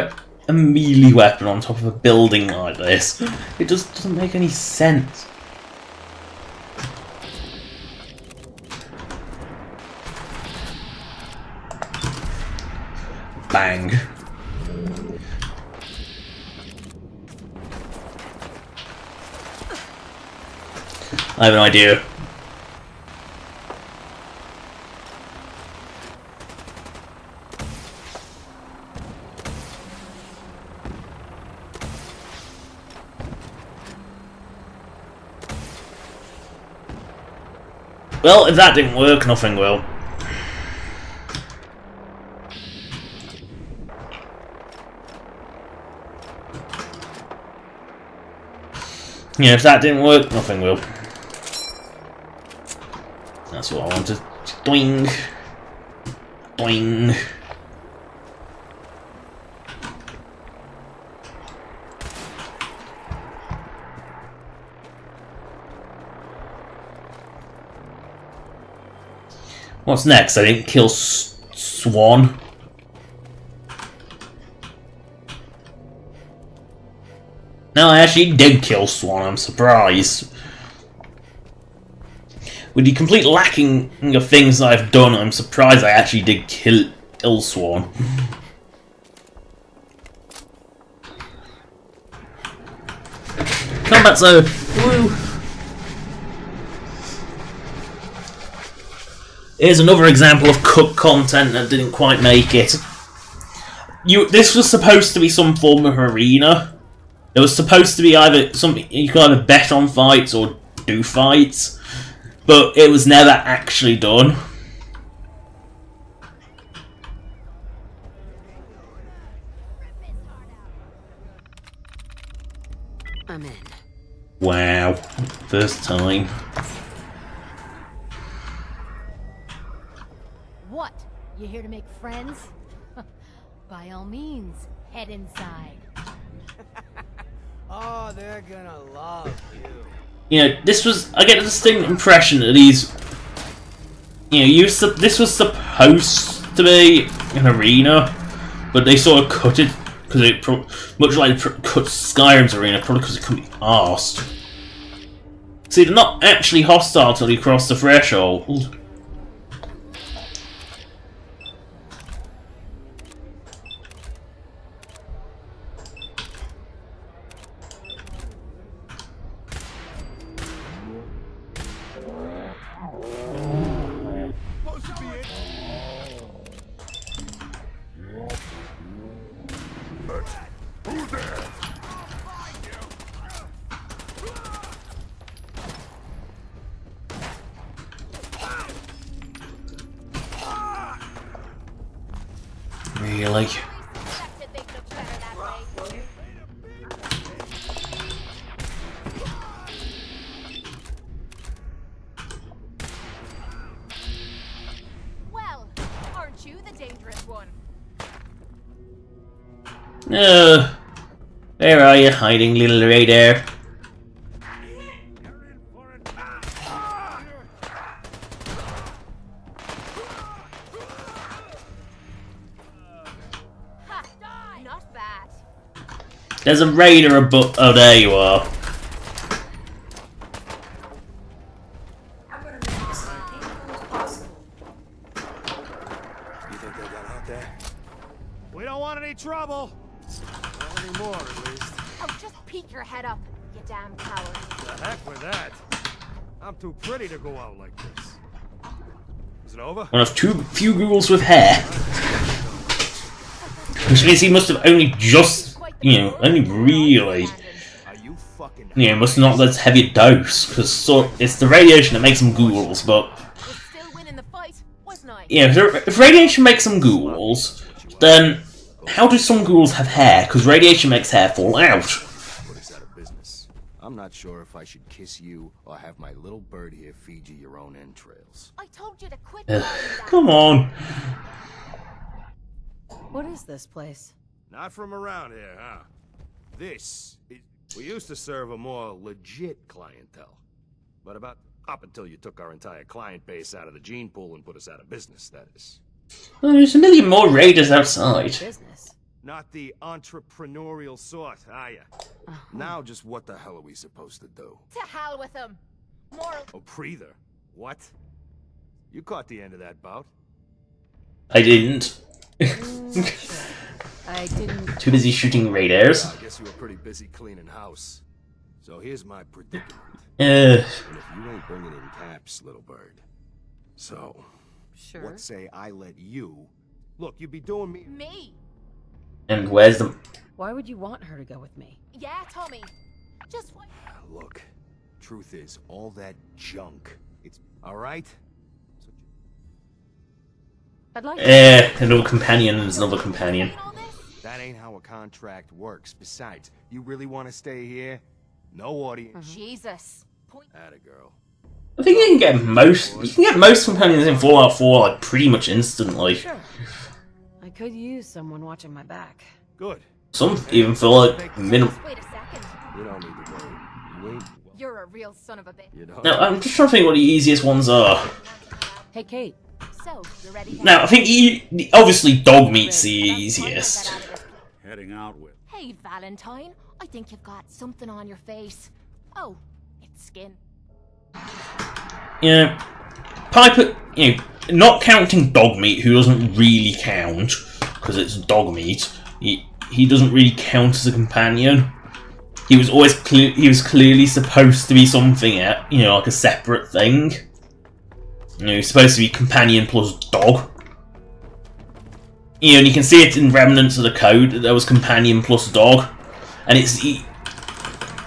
a melee weapon on top of a building like this? It just doesn't make any sense. Bang. I have an idea. Well, if that didn't work, nothing will. Yeah, if that didn't work, nothing will. That's what I wanted. Doing. Doing. What's next? I didn't kill Swan. No, I actually did kill Swan. I'm surprised. With the complete lacking of things that I've done, I'm surprised I actually did kill Swan. Combat zone. Woo. Here's another example of cooked content that didn't quite make it. This was supposed to be some form of arena. It was supposed to be either something you could either bet on fights or do fights, but it was never actually done. I'm in. Wow, first time. What? You here to make friends? By all means, head inside. Oh, they're gonna love you. You know, this was... I get a distinct impression that these you know, this was supposed to be an arena, but they sort of cut it because it much like cut Skyrim's arena, probably because it couldn't be arsed. See, they're not actually hostile till you cross the threshold. Really? Well, aren't you the dangerous one? Where are you hiding, little radar? Not bad. There's a raider above. Oh, there you are. I'm gonna make this as painful as possible. You think they got out there? We don't want any trouble. Not anymore, at least. Oh, just peek your head up, you damn coward. The heck with that. I'm too pretty to go out like this. Is it over? One of few ghouls with hair. Which means he must have only just, only really, must not let heavy a dose, because it's the radiation that makes them ghouls, but, if radiation makes them ghouls, then how do some ghouls have hair? Because radiation makes hair fall out. Put us out of business. I'm not sure if I should kiss you or have my little bird here feed you your own entrails. I told you to quit. Come on. What is this place? Not from around here, huh? This is... We used to serve a more legit clientele. But about up until you took our entire client base out of the gene pool and put us out of business, that is. Well, there's a million more raiders outside. Business. Not the entrepreneurial sort, are ya? Now just what the hell are we supposed to do? To hell with them. Moral. Oh, breather. What? You caught the end of that bout. I didn't. I didn't. Too busy shooting raiders. I guess you were pretty busy cleaning house. So here's my predicament. And if you ain't bringing in caps, little bird. So, Sure. what say I let you... Look, you'd be doing me... Me? And where's the... Why would you want her to go with me? Yeah, Tommy. Just what... Look, truth is, all that junk, it's... Alright? I'd like another companion is another companion. That ain't how a contract works. Besides, you really want to stay here? No audience. Jesus. Atta girl. I think you can get most companions in Fallout 4 like pretty much instantly. Sure. I could use someone watching my back. Good. Some even feel like minimum. Wait a second. You don't need to worry. You ain't... You're a real son of a bitch. You know. Now, I'm just trying to think what the easiest ones are. Hey, Kate. So, you're ready to... Now, I think obviously dog meat's the easiest. Heading out with. Hey, Valentine. I think you've got something on your face. Oh, it's skin. Piper, not counting dog meat, who doesn't really count, because it's dog meat, he doesn't really count as a companion. He was always clearly supposed to be something, like a separate thing. He's supposed to be companion plus dog. And you can see it in Remnants of the Code that there was companion plus dog. And it's...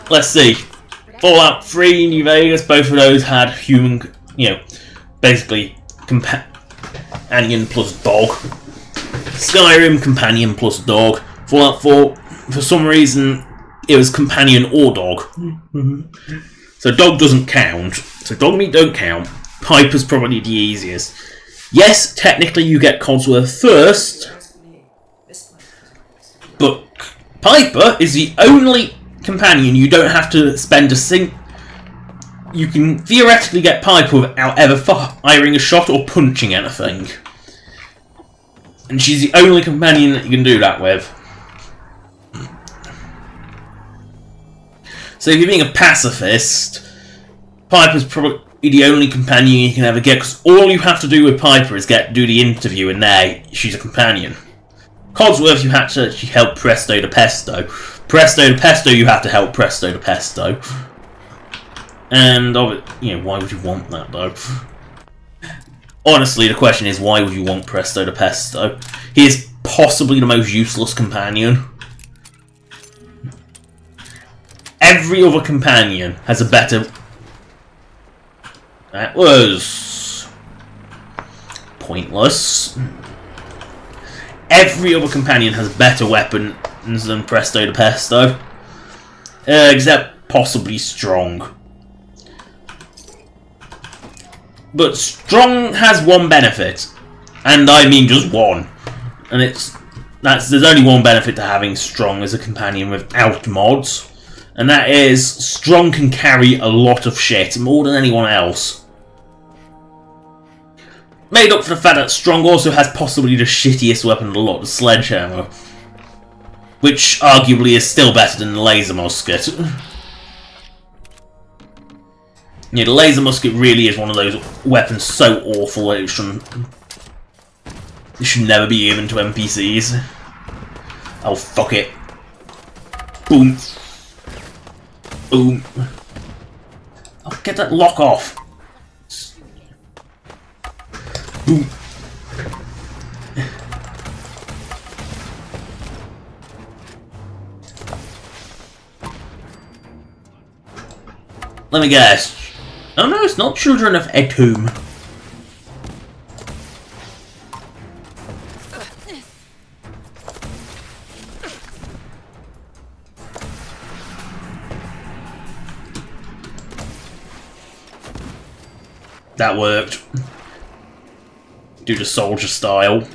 Let's see. Fallout 3, New Vegas, both of those had human... basically companion plus dog. Skyrim, companion plus dog. Fallout 4, for some reason, it was companion or dog. So dog doesn't count. So dog meat don't count. Piper's probably the easiest. Yes, technically you get Codsworth first, but Piper is the only companion you don't have to spend you can theoretically get Piper without ever firing a shot or punching anything. And she's the only companion that you can do that with. So if you're being a pacifist, Piper's probably the only companion you can ever get, because all you have to do with Piper is do the interview, and there, she's a companion. Codsworth, you had to actually help Presto the Pesto. Presto the Pesto, you have to help Presto the Pesto. And, you know, why would you want that, though? Honestly, the question is, why would you want Presto the Pesto? He is possibly the most useless companion. Every other companion has a better... That was... pointless. Every other companion has better weapons than Presto the Pesto. Except possibly Strong. But Strong has one benefit. And I mean just one. And there's only one benefit to having Strong as a companion without mods. And that is, Strong can carry a lot of shit, more than anyone else. Made up for the fact that Strong also has possibly the shittiest weapon of the lot, the sledgehammer. Which arguably is still better than the laser musket. Yeah, the laser musket really is one of those weapons so awful that it should never be given to NPCs. Oh, fuck it. Boom. Boom. Oh, get that lock off. Boom. Let me guess. Oh no, it's not Children of Etum. That worked. Do the soldier style.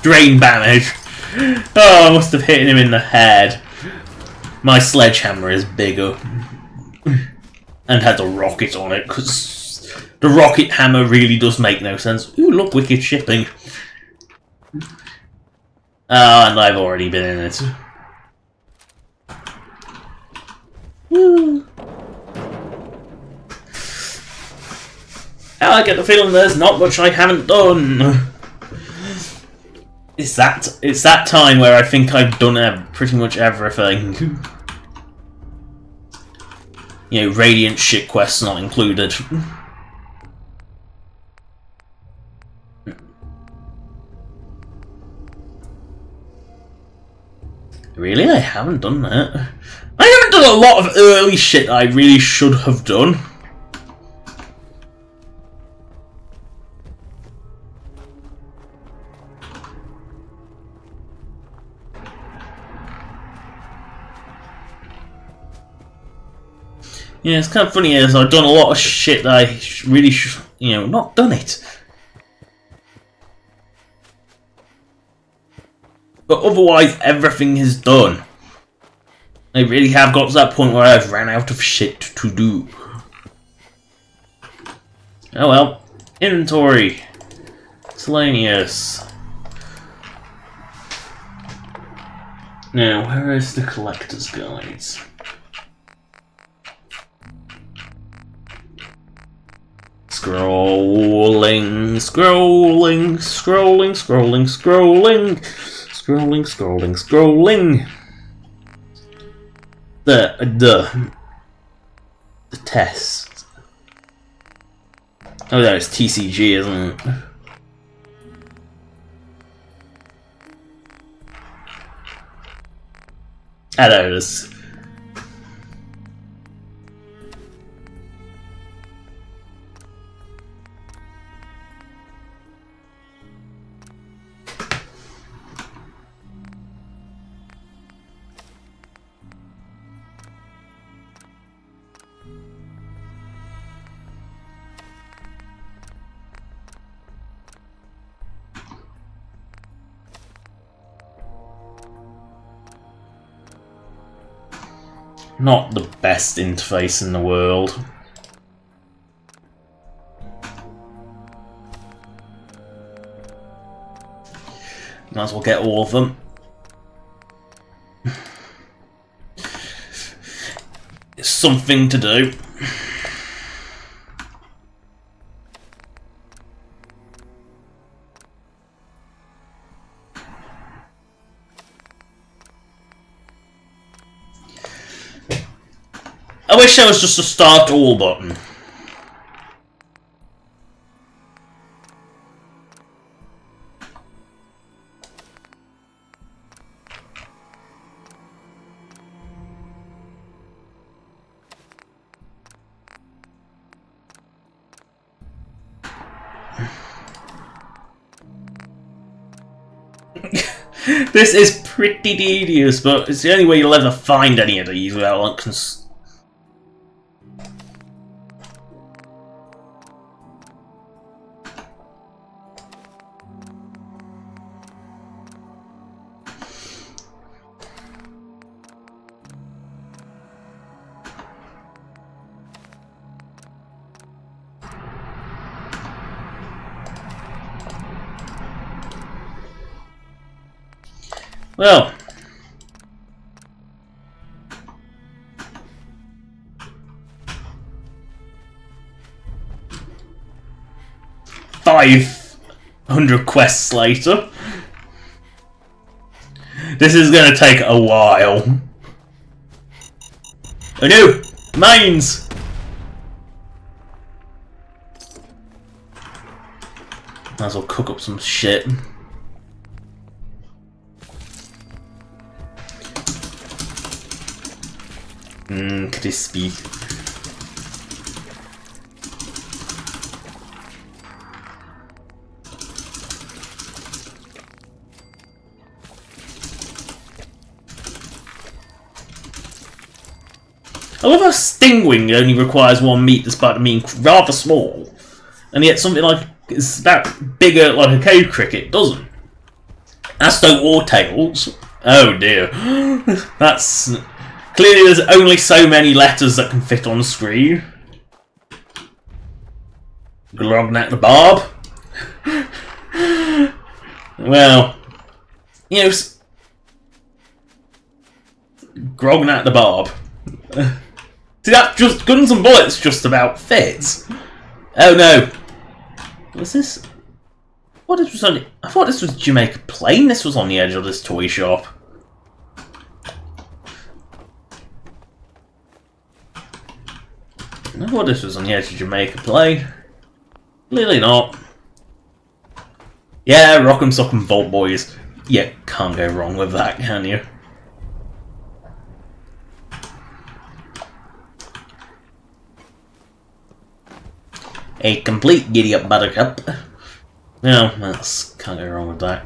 Drain damage. Oh, I must have hit him in the head. My sledgehammer is bigger. And has a rocket on it, because the rocket hammer really does make no sense. Ooh, look, wicked shipping. And I've already been in it. Woo. I get the feeling there's not much I haven't done. It's that time where I think I've done pretty much everything. You know, Radiant shit quests not included. Really? I haven't done that. I haven't done a lot of early shit I really should have done. Yeah, it's kind of funny as I've done a lot of shit that I really should, you know, not done it. But otherwise, everything is done. I really have got to that point where I've ran out of shit to do. Oh well. Inventory. Miscellaneous. Now, where is the collector's guides? Scrolling, scrolling, scrolling, scrolling, scrolling, scrolling, scrolling, scrolling. The test. Oh, that is TCG, isn't it? Ah, there it is. Not the best interface in the world. Might as well get all of them. It's something to do. I wish there was just a start all button. This is pretty tedious, but it's the only way you'll ever find any of these without like well, $500 quests later. This is gonna take a while. Oh no! Mines! Might as well cook up some shit. Crispy. I love how Stingwing only requires one meat despite them being rather small. And yet something like it's about bigger like a cave cricket doesn't. Asto or Tails. Oh dear. That's clearly there's only so many letters that can fit on the screen. Grognak the Barb. Well, you know, Grognak the Barb. See, that just Guns and Bullets just about fits. Oh no. What's this? What this was on? I thought this was Jamaica Plain. This was on the edge of this toy shop. I thought this was on the edge of Jamaica Plain. Clearly not. Yeah, Rock'em Sock'em Vault Boys. Yeah, can't go wrong with that, can you? A complete giddy-up buttercup. No, that's can't go wrong with that.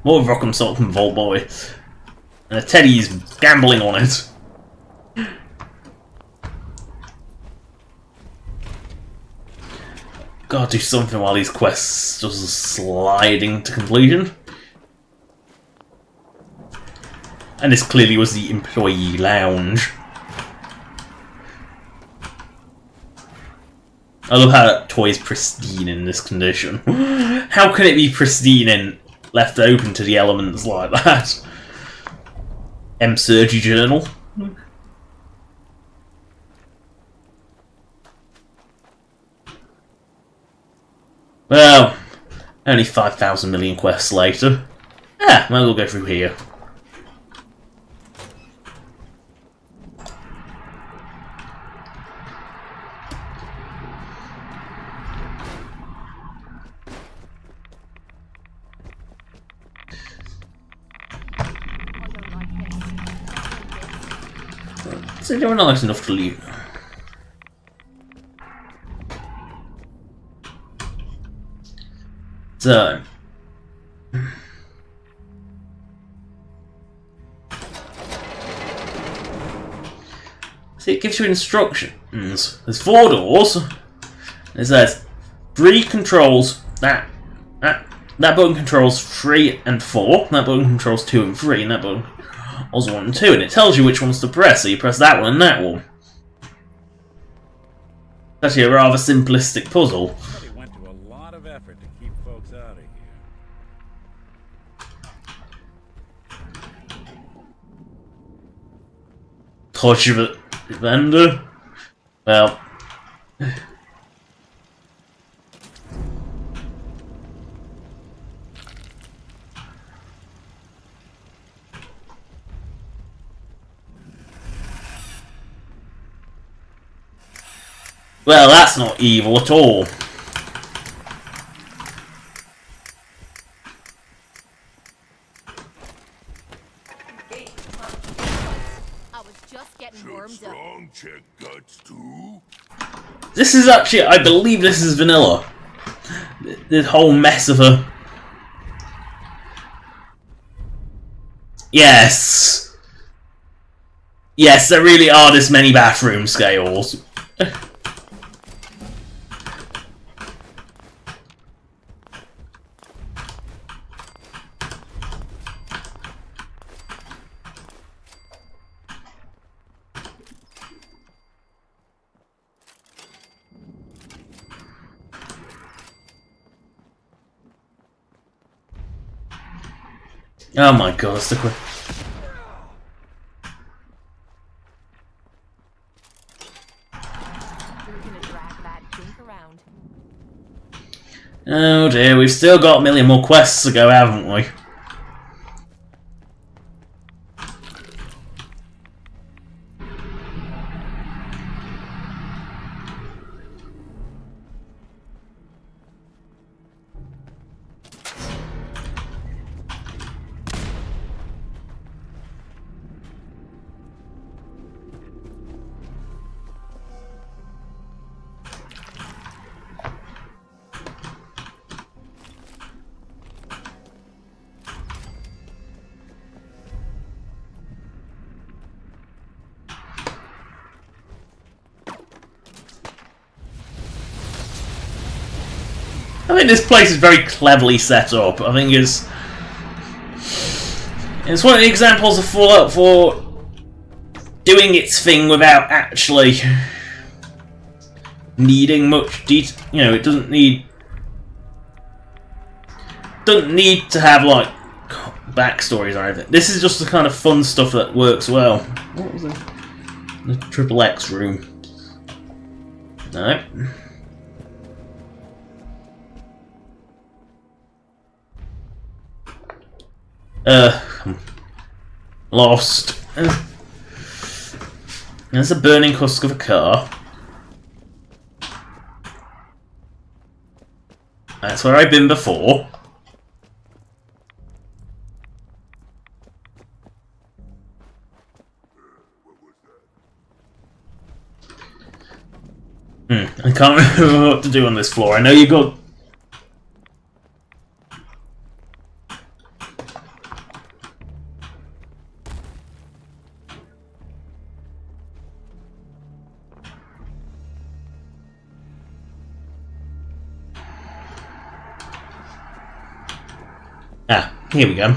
More Rock'em Sock'em Vault Boy. And a Teddy's gambling on it. Gotta do something while these quests just sliding to completion. And this clearly was the employee lounge. I love how that toy is pristine in this condition. How can it be pristine and left open to the elements like that? Surgery Journal. Well, only 5,000 million quests later. Ah, might as well go through here. So they were nice enough to leave. So it gives you instructions. There's 4 doors. It says 3 controls. That button controls 3 and 4. That button controls 2 and 3. And that button. Oz 1 and 2, and it tells you which ones to press, so you press that one and that one. It's actually a rather simplistic puzzle. Somebody went to a lot of effort to keep folks out of here. Touch of a vendor? Well... Well, that's not evil at all. I was just getting warmed up. Check guts too. This is actually, I believe this is vanilla. This whole mess of a... Yes. Yes, there really are this many bathroom scales. Oh my god, that's the quick. Oh dear, we've still got a million more quests to go, haven't we? I think this place is very cleverly set up. I think it's one of the examples of Fallout 4 doing its thing without actually needing much detail. You know, it doesn't need to have like backstories or anything. This is just the kind of fun stuff that works well. What was it? The Triple X room. No. Lost. There's a burning husk of a car. That's where I've been before. I can't remember what to do on this floor. I know you got... Ah, here we go.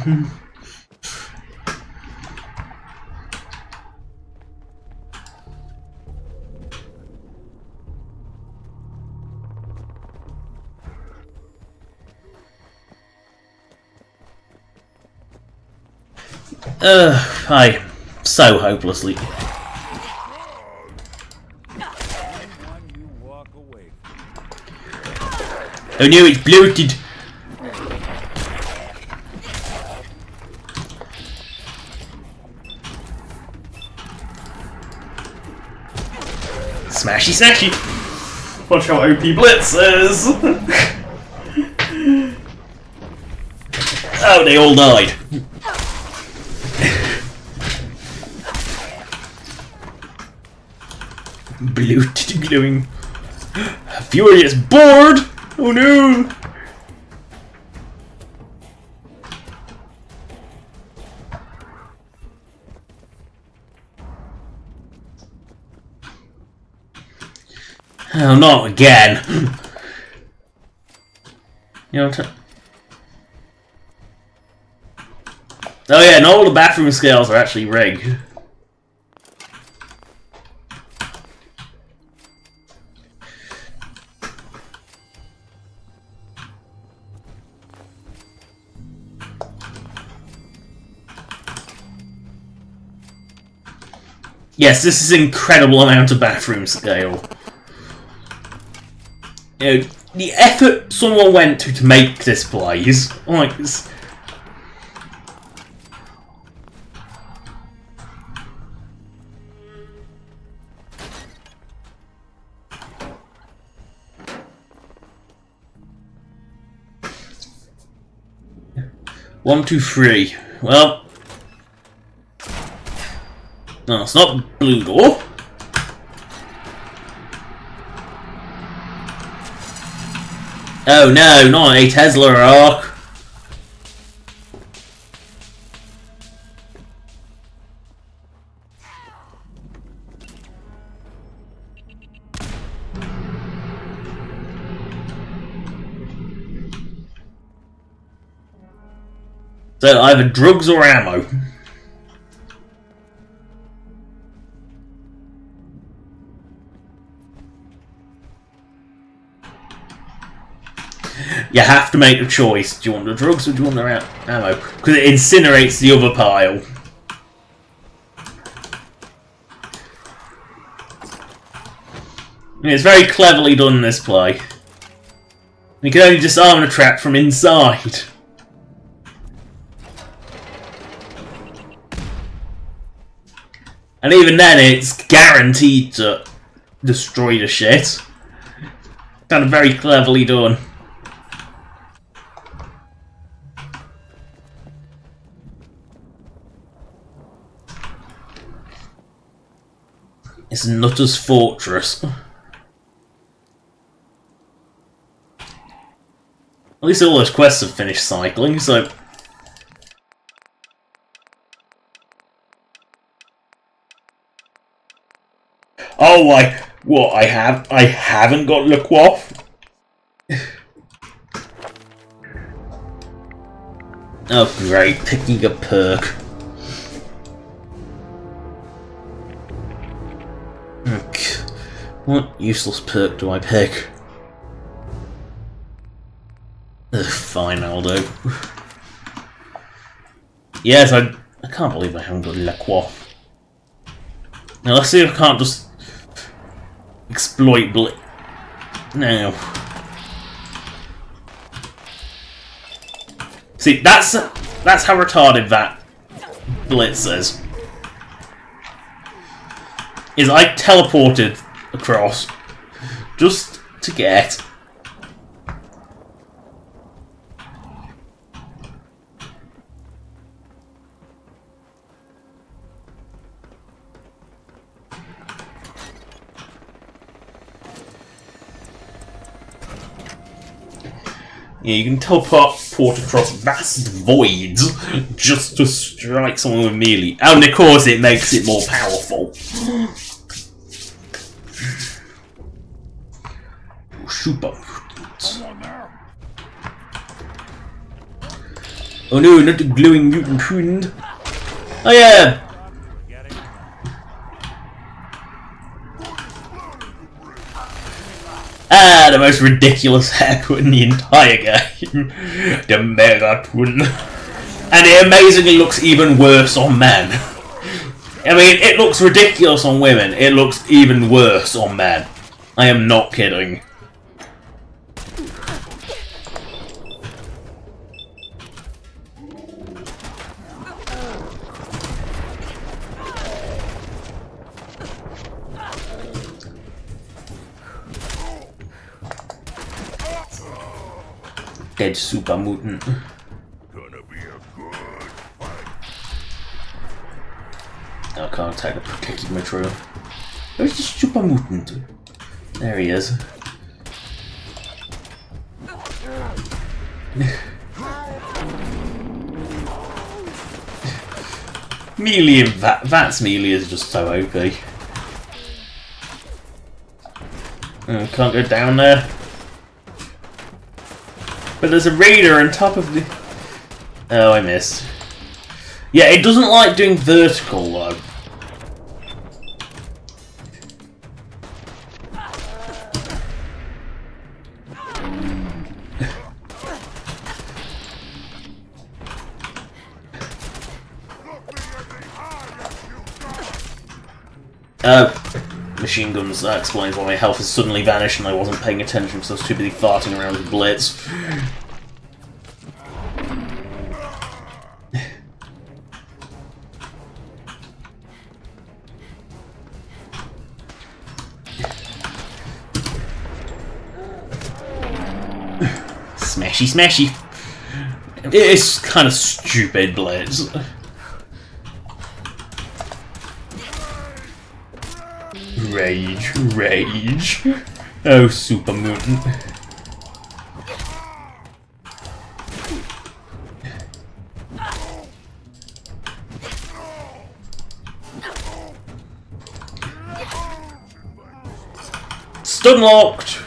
Hi. So hopelessly. Oh no, it's bloated. Smashy smashy! Watch how OP Blitz is! Oh, they all died. Bloated, glowing. Furious board! Oh no! Oh, not again. You know, Oh yeah, and all the bathroom scales are actually rigged. Yes, this is an incredible amount of bathroom scale. You know, the effort someone went to make this place, like this. One, two, three. Well, no, it's not blue door. Oh no, not a Tesla arc. So either drugs or ammo. You have to make a choice. Do you want the drugs or do you want the ammo? Because it incinerates the other pile. It's very cleverly done, this play. You can only disarm the trap from inside. And even then, it's guaranteed to destroy the shit. Kind of very cleverly done. It's Nutter's Fortress. At least all those quests have finished cycling, so... Oh, I haven't got Le Coiffe. Oh great, picking a perk. What useless perk do I pick? Ugh, fine, I'll do. Yes, I can't believe I haven't got Le Coiffe. Now let's see if I can't just exploit now. See, that's how retarded that Blitz is. I teleported across just to get yeah, you can teleport across vast voids just to strike someone with melee. And of course it makes it more powerful. Super. Oh no, not the glowing mutant friend. Oh yeah! Ah, the most ridiculous haircut in the entire game. The Mega Twin. And it amazingly looks even worse on men. I mean, it looks ridiculous on women. It looks even worse on men. I am not kidding. Dead super mutant. Gonna be a good fight. I can't attack the protected material. Where's the super mutant? There he is. Melee and Vat's melee is just so OP. Can't go down there. But there's a raider on top of the... Oh, I missed. Yeah, it doesn't like doing vertical though. Machine guns, that explains why my health has suddenly vanished and I wasn't paying attention because I was too busy farting around with Blitz. Smashy, smashy. It's kind of stupid, Blitz. Rage, rage. Oh, Super Moon. Stun locked.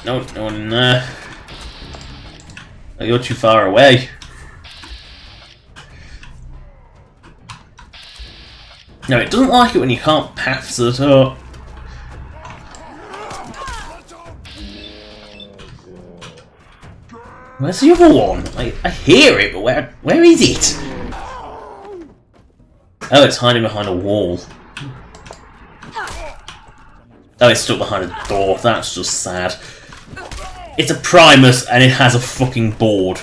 No, no one in there. Oh, you're too far away. No, it doesn't like it when you can't pass it up. Where's the other one? I hear it, but where is it? Oh, it's hiding behind a wall. Oh, it's stuck behind a door. That's just sad. It's a Primus and it has a fucking board.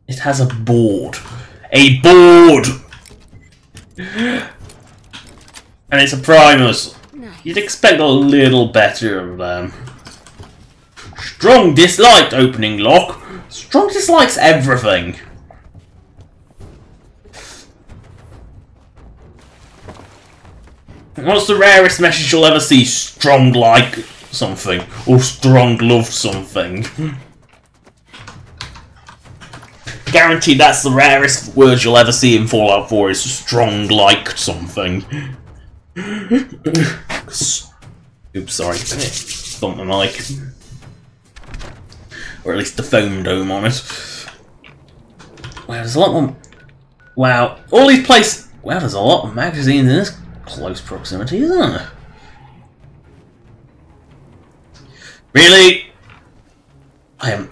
It has a board. A board! And it's a Primus. You'd expect a little better of them. Strong disliked opening lock. Strong dislikes everything. What's the rarest message you'll ever see? Strong like something. Or strong love something. Guaranteed that's the rarest word you'll ever see in Fallout 4 is strong like something. Oops, sorry. Bumped my mic. Or at least the foam dome on it. Wow, there's a lot more... Wow. All these places... Wow, there's a lot of magazines in this close proximity, isn't there? Really? I am...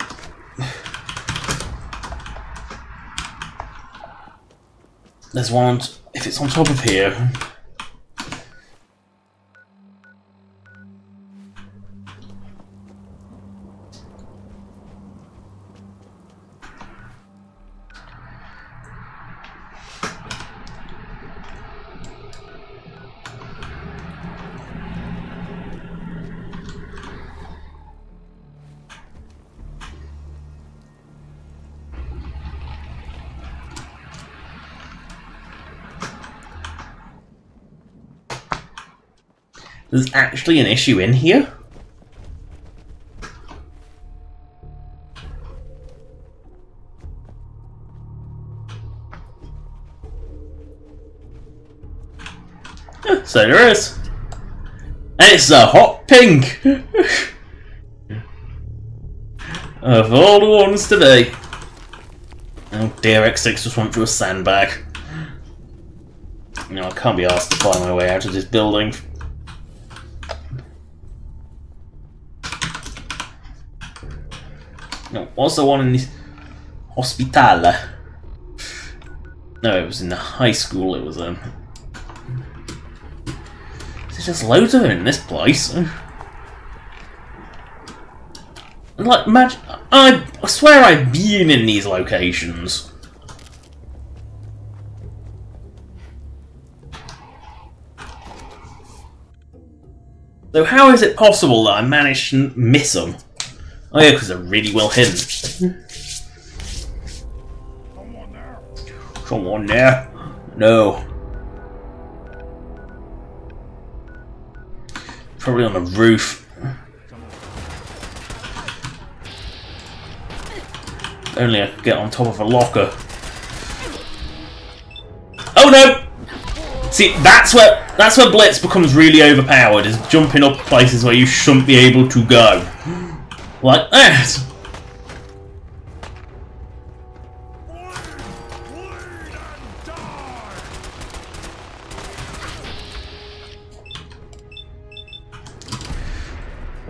There's one... If it's on top of here... There's actually an issue in here? So there is. And it's a hot pink! Of all the ones today. Oh dear, X6 just went through a sandbag. No, I can't be asked to find my way out of this building. No, what's the one in the hospital? No, it was in the high school it was in. There's just loads of them in this place. Like, imagine, I swear I've been in these locations. So how is it possible that I managed to miss them? Oh yeah, because they're really well hidden. Someone there? No. Probably on the roof. If only I could get on top of a locker. Oh no! See, that's where Blitz becomes really overpowered, is jumping up places where you shouldn't be able to go. Like that.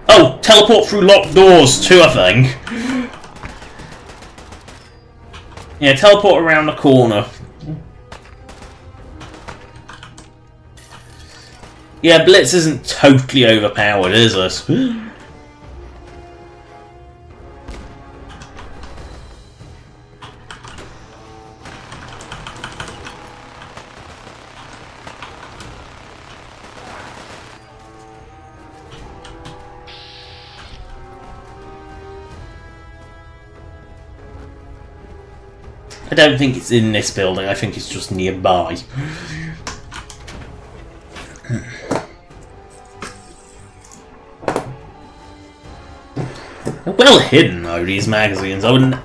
Oh, teleport through locked doors too, I think. Yeah, teleport around the corner. Yeah, Blitz isn't totally overpowered, is it? I don't think it's in this building, I think it's just nearby. They're well hidden though, these magazines. I wouldn't...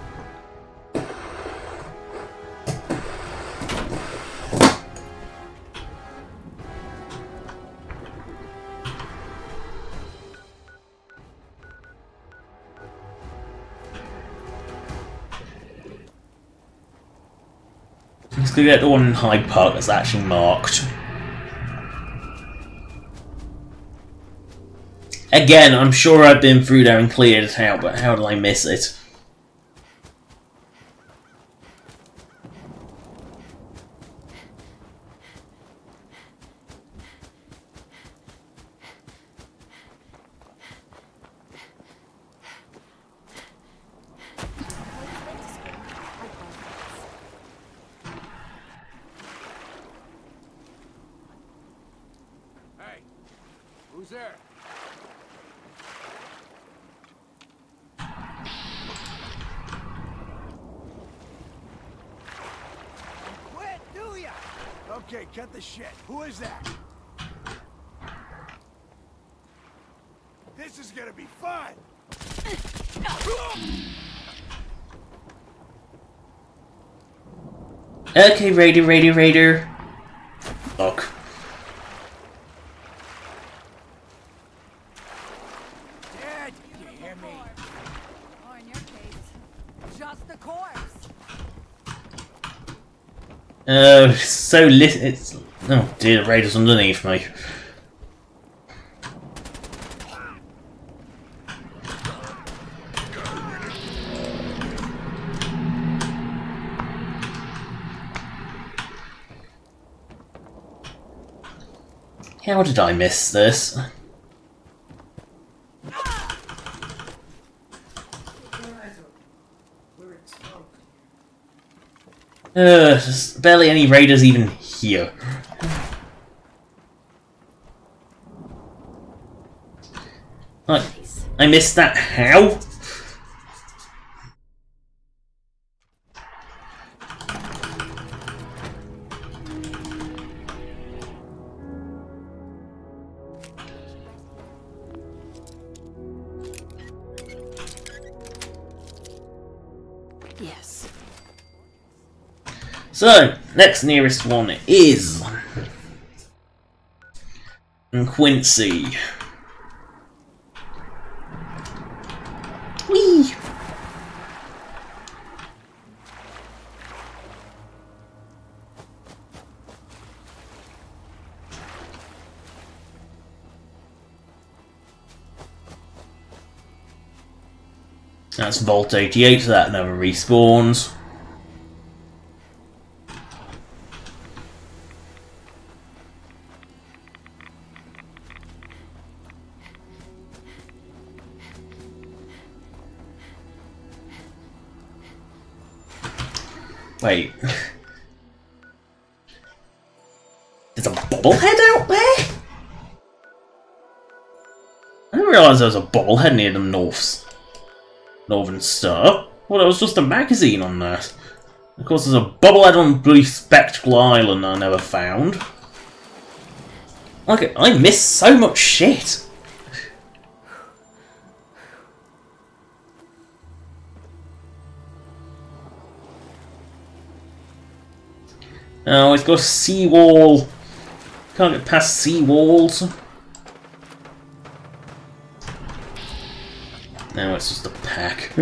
Let's go get the one in Hyde Park that's actually marked. Again, I'm sure I've been through there and cleared it out, but how did I miss it? Hey, who's there? Quit, do ya? Okay, cut the shit. Who is that? This is gonna be fun! Okay, Raider. Look. Dad, you hear me? Or in your case, just the corpse. So lit. It's. Oh dear, the Raider's underneath me. How did I miss this? There's barely any raiders even here. Like, I missed that. How? Yes. So, next nearest one is Quincy. Whee! That's Vault 88, so that never respawns. Wait. There's a bobblehead out there? I didn't realise there was a bobblehead near the Northern Star. Well, it was just a magazine on that. Of course, there's a bobblehead on Blue Spectacle Island I never found. Like, I missed so much shit. Oh, it's got a seawall. Can't get past seawalls. Now it's just a pack.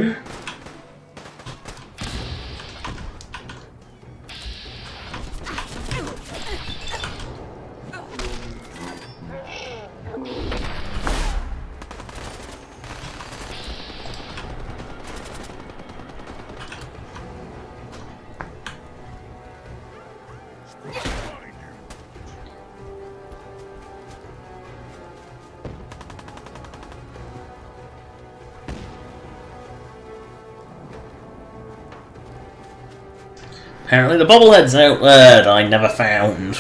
Apparently the bobblehead's out there that I never found.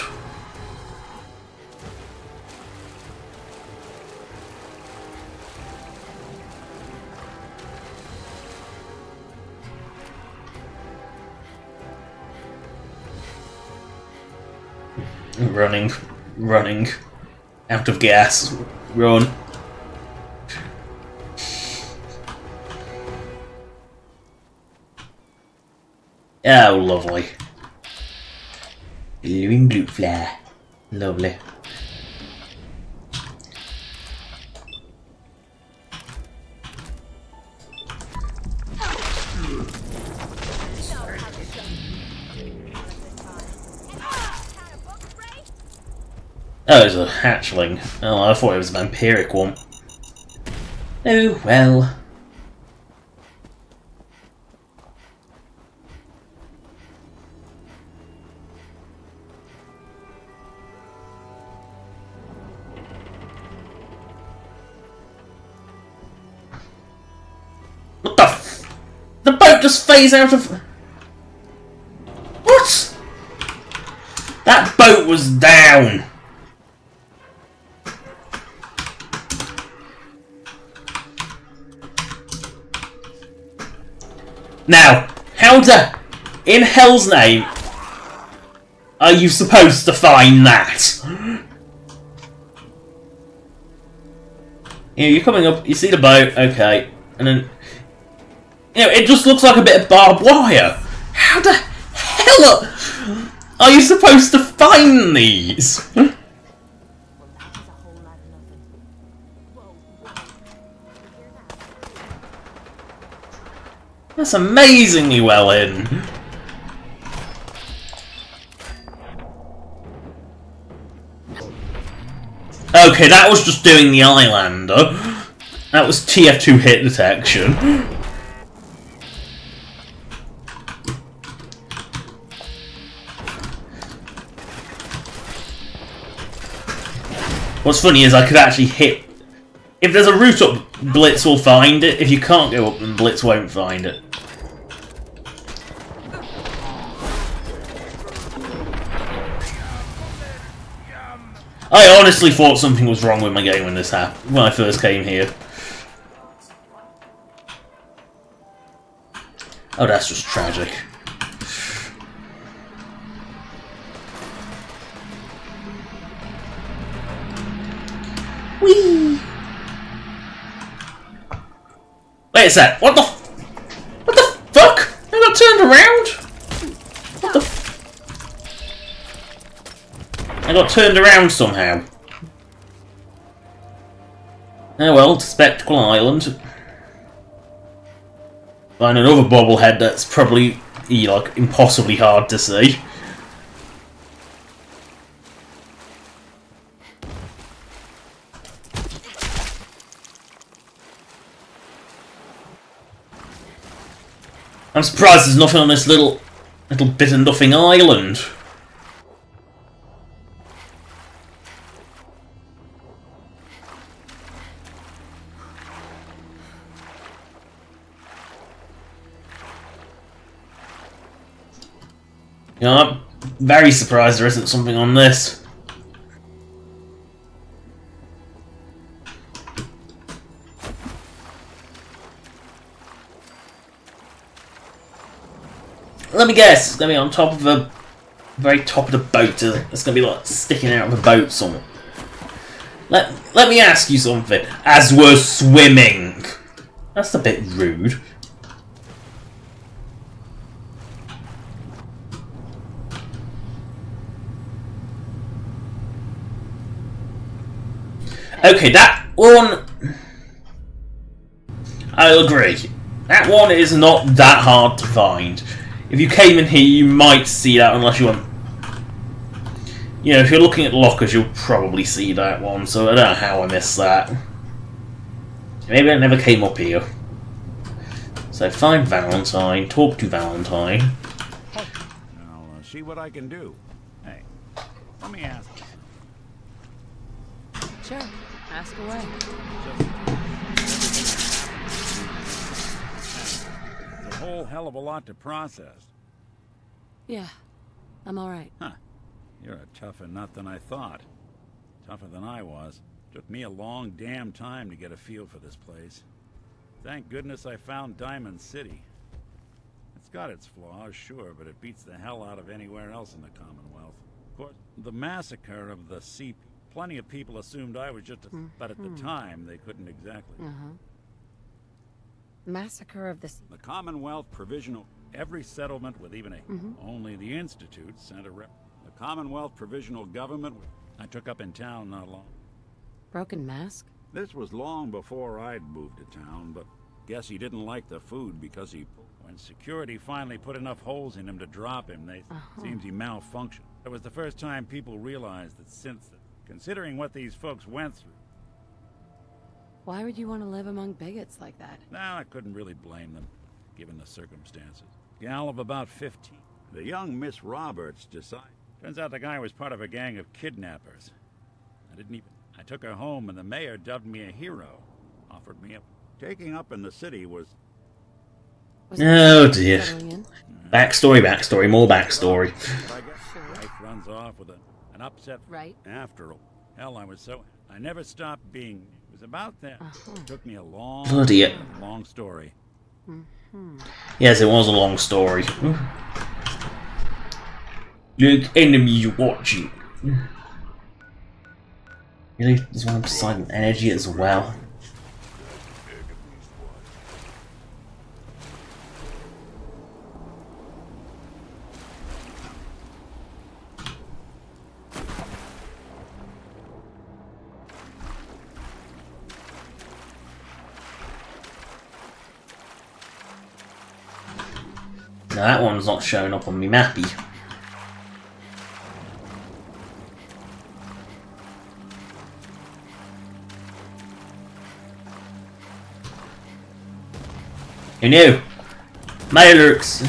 Running. Out of gas. Run. Oh, lovely. Glowing blue flare. Lovely. Oh, it's a hatchling. Oh, I thought it was a vampiric one. Oh, well. What the f- The boat just phased out of... What? That boat was down! Now, how the... in hell's name are you supposed to find that? You know, you're coming up, you see the boat, okay, and then... You know, it just looks like a bit of barbed wire. How the hell are you supposed to find these? That's amazingly well in. Okay, that was just doing the Eyelander. That was TF2 hit detection. What's funny is I could actually hit... If there's a route up, Blitz will find it. If you can't go up, then Blitz won't find it. I honestly thought something was wrong with my game when this happened, when I first came here. Oh, that's just tragic. Whee! Wait a sec, what the fuck? I got turned around? What the I got turned around somehow. Oh well, to Spectacle Island. Find another bobblehead that's probably, like, impossibly hard to see. I'm surprised there's nothing on this little bit of nothing island. You know, I'm very surprised there isn't something on this. Let me guess, it's going to be on top of the very top of the boat. It's going to be like sticking out of a boat somewhere. Let me ask you something. As we're swimming. That's a bit rude. Okay, that one... I'll agree. That one is not that hard to find. If you came in here, you might see that unless you want... You know, if you're looking at lockers, you'll probably see that one, so I don't know how I missed that. Maybe I never came up here. So find Valentine, talk to Valentine. I'll see what I can do. Hey, let me ask you. Sure, ask away. It's a whole hell of a lot to process. Yeah, I'm alright. Huh. You're a tougher nut than I thought. Tougher than I was. Took me a long damn time to get a feel for this place. Thank goodness I found Diamond City. It's got its flaws, sure, but it beats the hell out of anywhere else in the Commonwealth. Of course, the massacre of the sea... Plenty of people assumed I was just a... But at the time, they couldn't exactly. Massacre of the... The Commonwealth Provisional... Every settlement with even a... Only the Institute sent a rep... The Commonwealth Provisional Government... I took up in town not long. Broken mask? This was long before I'd moved to town, but guess he didn't like the food because he... When security finally put enough holes in him to drop him, they... Seems he malfunctioned. It was the first time people realized that since... Considering what these folks went through... Why would you want to live among bigots like that? Nah, I couldn't really blame them, given the circumstances. Gal of about 15. The young Miss Roberts decided... Turns out the guy was part of a gang of kidnappers. I took her home and the mayor dubbed me a hero. Offered me up. Taking up in the city was... Oh dear. Backstory, more backstory. I guess life runs off with an upset after all. Hell, I was so... I never stopped being... It was about that. It took me a long... long story. Yes, it was a long story. Look, enemies watching. Really? There's one of silent energy as well. Now that one's not showing up on me mappy. Who knew? My lurks.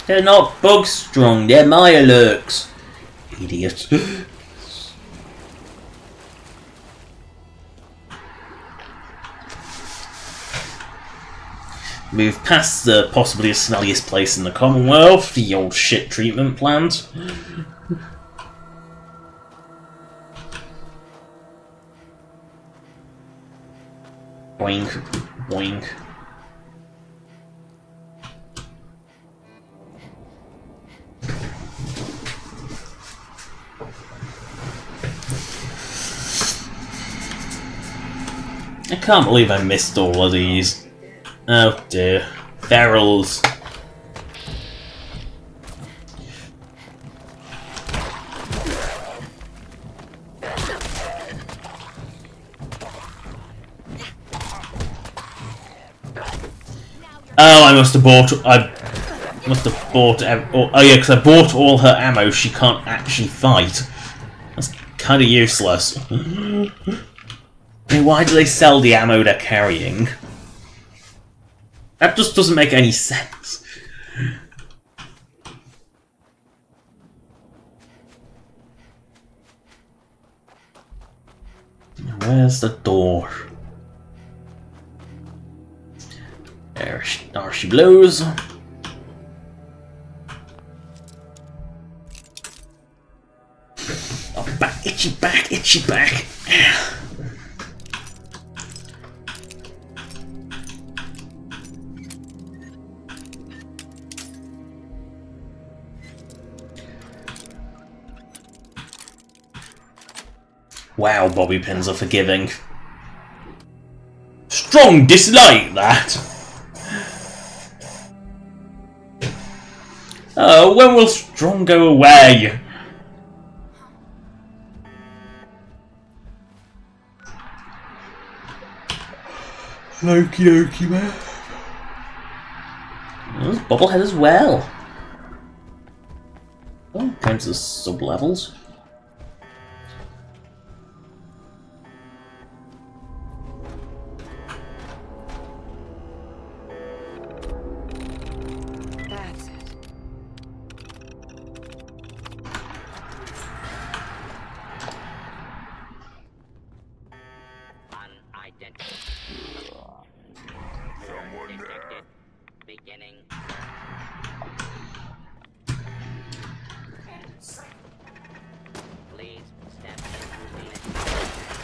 They're not bug strong, they're Maya lurks. Idiot. Move past the possibly the smelliest place in the Commonwealth, the old shit treatment plant. Boink, boink. I can't believe I missed all of these. Oh dear. Ferals. Oh, I must have bought... Oh yeah, because I bought all her ammo, she can't actually fight. That's kind of useless. I mean, why do they sell the ammo they're carrying? That just doesn't make any sense. Where's the door? There she blows. Oh, back, itchy back, itchy back. Wow, bobby pins are forgiving. Strong dislike that. Oh, when will Strong go away? Okie dokie, man. There's Bobblehead as well. Oh, counts as sub-levels. That's it. Beginning. Please step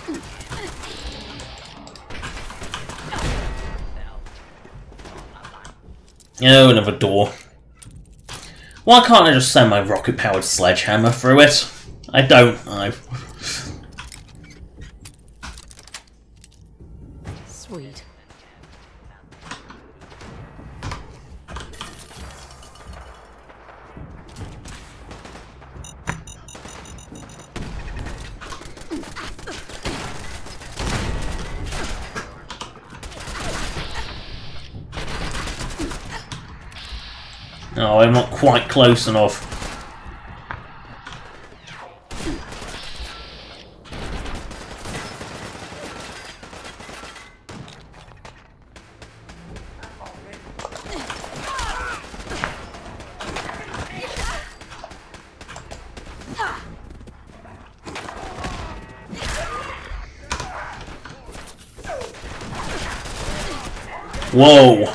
into the... Oh, another door. Why can't I just send my rocket-powered sledgehammer through it? I don't. Sweet. Oh, I'm not quite close enough. Whoa!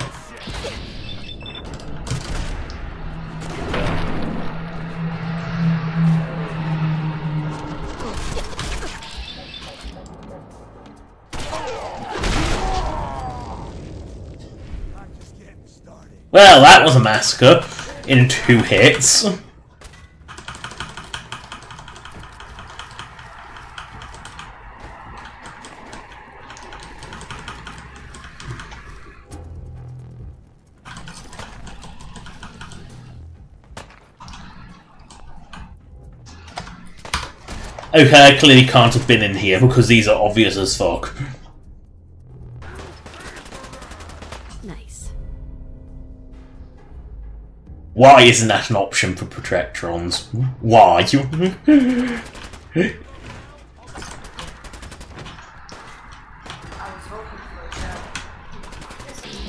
Well, that was a massacre in 2 hits. Okay, I clearly can't have been in here because these are obvious as fuck. Nice. Why isn't that an option for Protectrons? Why?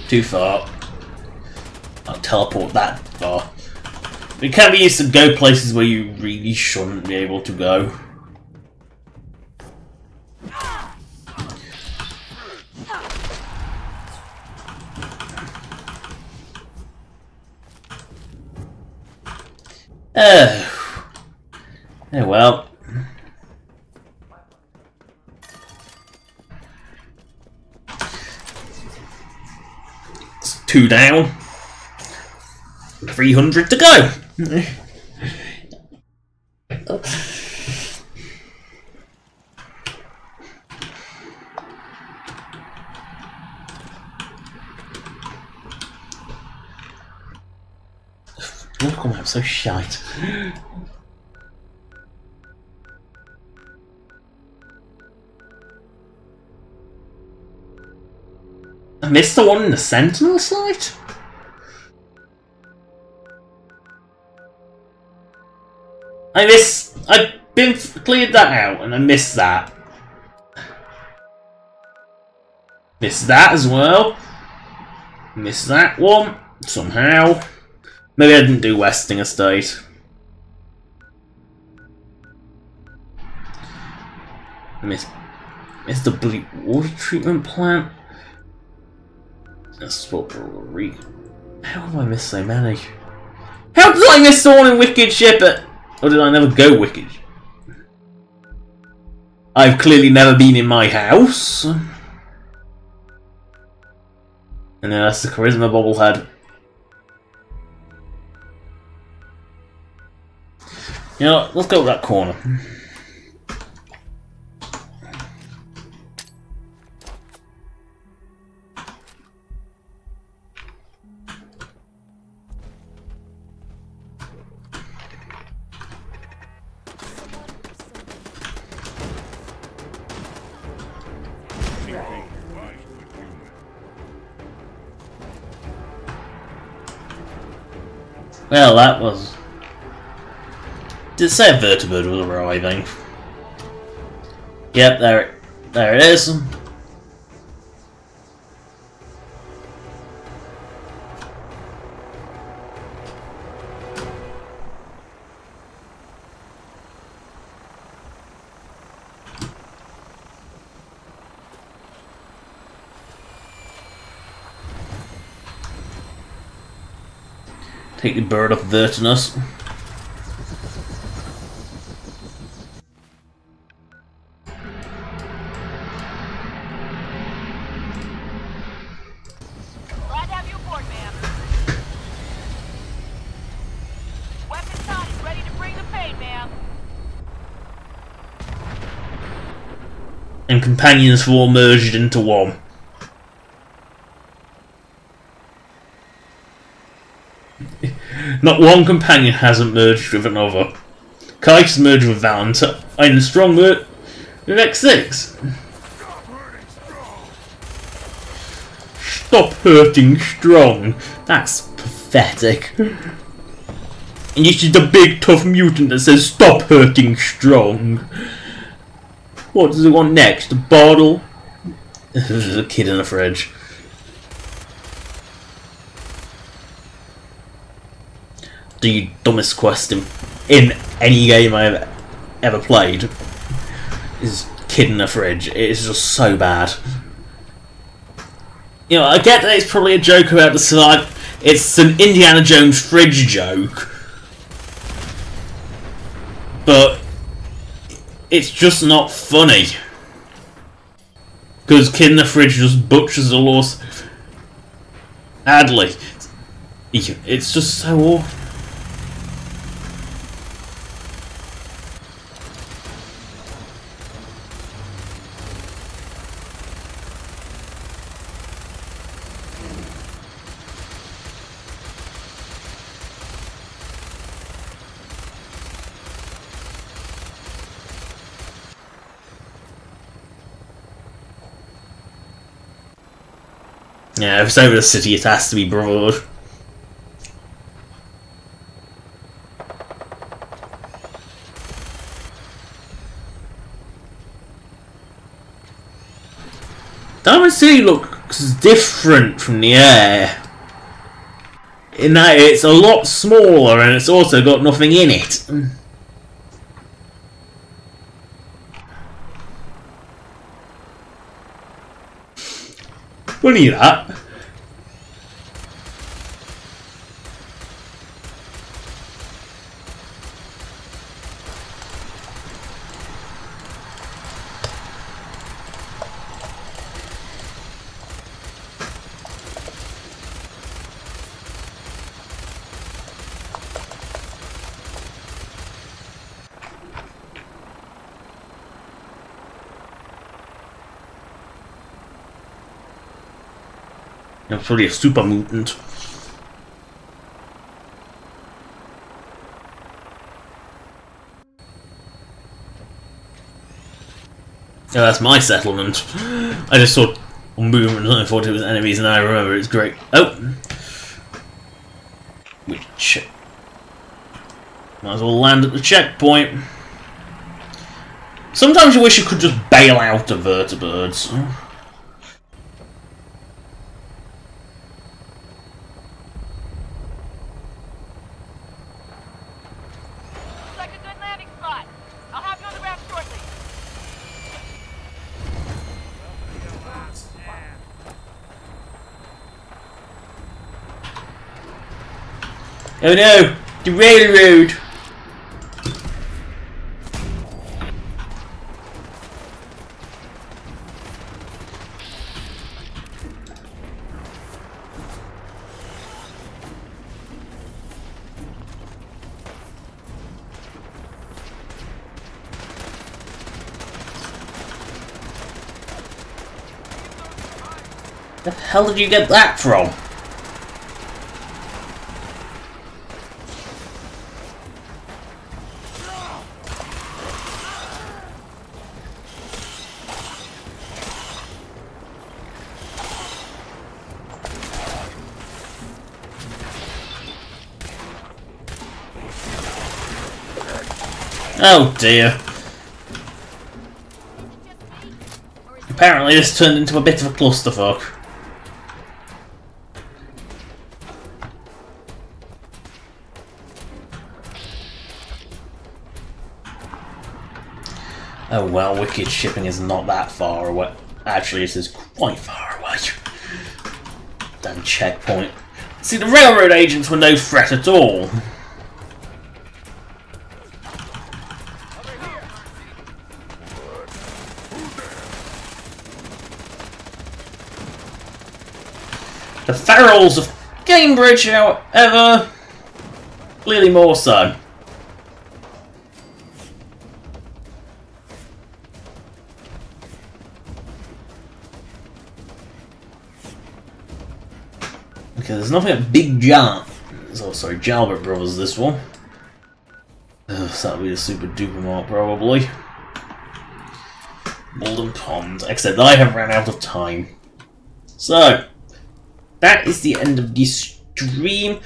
Too far. I'll teleport that far. It can be used to go places where you really shouldn't be able to go. Oh well. It's 2 down. 300 to go. Look, I'm so shite. I missed the one in the Sentinel site? I've been cleared that out and I missed that. Missed that as well. Missed that one somehow. Maybe I didn't do Westing Estate. Missed the bleak water treatment plant. That's what how did I miss so many? How did I miss the one in Wicked Ship at... Or did I never go Wicked? I've clearly never been in my house. And then that's the Charisma Bobblehead. You know what, let's go to that corner. Well, that was... Did it say a vertibird was arriving? Yep, there it is. Take the bird off Vertinus. Glad to have you aboard, ma'am. Weapon shot is ready to bring the pain, ma'am. And companions four merged into one. Not one companion hasn't merged with another. Kite's merged with Valentine, and Strong merged with X6. Stop hurting Strong. That's pathetic. And you see the big tough mutant that says stop hurting Strong. What does it want next? A bottle? There's a kid in the fridge. The dumbest question in any game I've ever played is kid in the fridge. It is just so bad. You know, I get that it's probably a joke about the slide. It's an Indiana Jones fridge joke, but it's just not funny because kid in the fridge just butchers the laws. Adley, it's just so awful. Yeah, if it's over the city, it has to be Brotherhood. Diamond City looks different from the air, in that it's a lot smaller and it's also got nothing in it. Funny that. I'm probably a super mutant. Yeah, that's my settlement. I just saw movement and I thought it was enemies, and I remember it's great. Oh! Which... might as well land at the checkpoint. Sometimes you wish you could just bail out the vertibirds. Oh no! The railroad! The hell did you get that from? Oh dear. Apparently this turned into a bit of a clusterfuck. Oh well, Wicked shipping is not that far away. Actually, it is quite far away. Damn checkpoint. See, the railroad agents were no threat at all. The Ferals of Cambridge, however, clearly more so. Okay, there's nothing at Big John. Oh, sorry, Jalbert Brothers, this one. Ugh, so that'll be a super duper mark, probably. Malden Pond, except I have ran out of time. So, that is the end of the stream.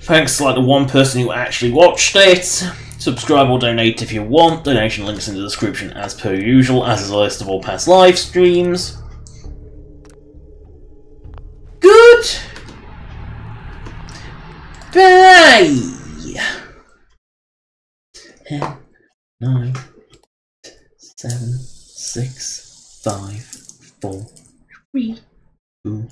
Thanks to like the one person who actually watched it. Subscribe or donate if you want. Donation links in the description as per usual, as is a list of all past live streams. Good. Bye. 10, 9, 7, 6, 5, 4, 3, 2.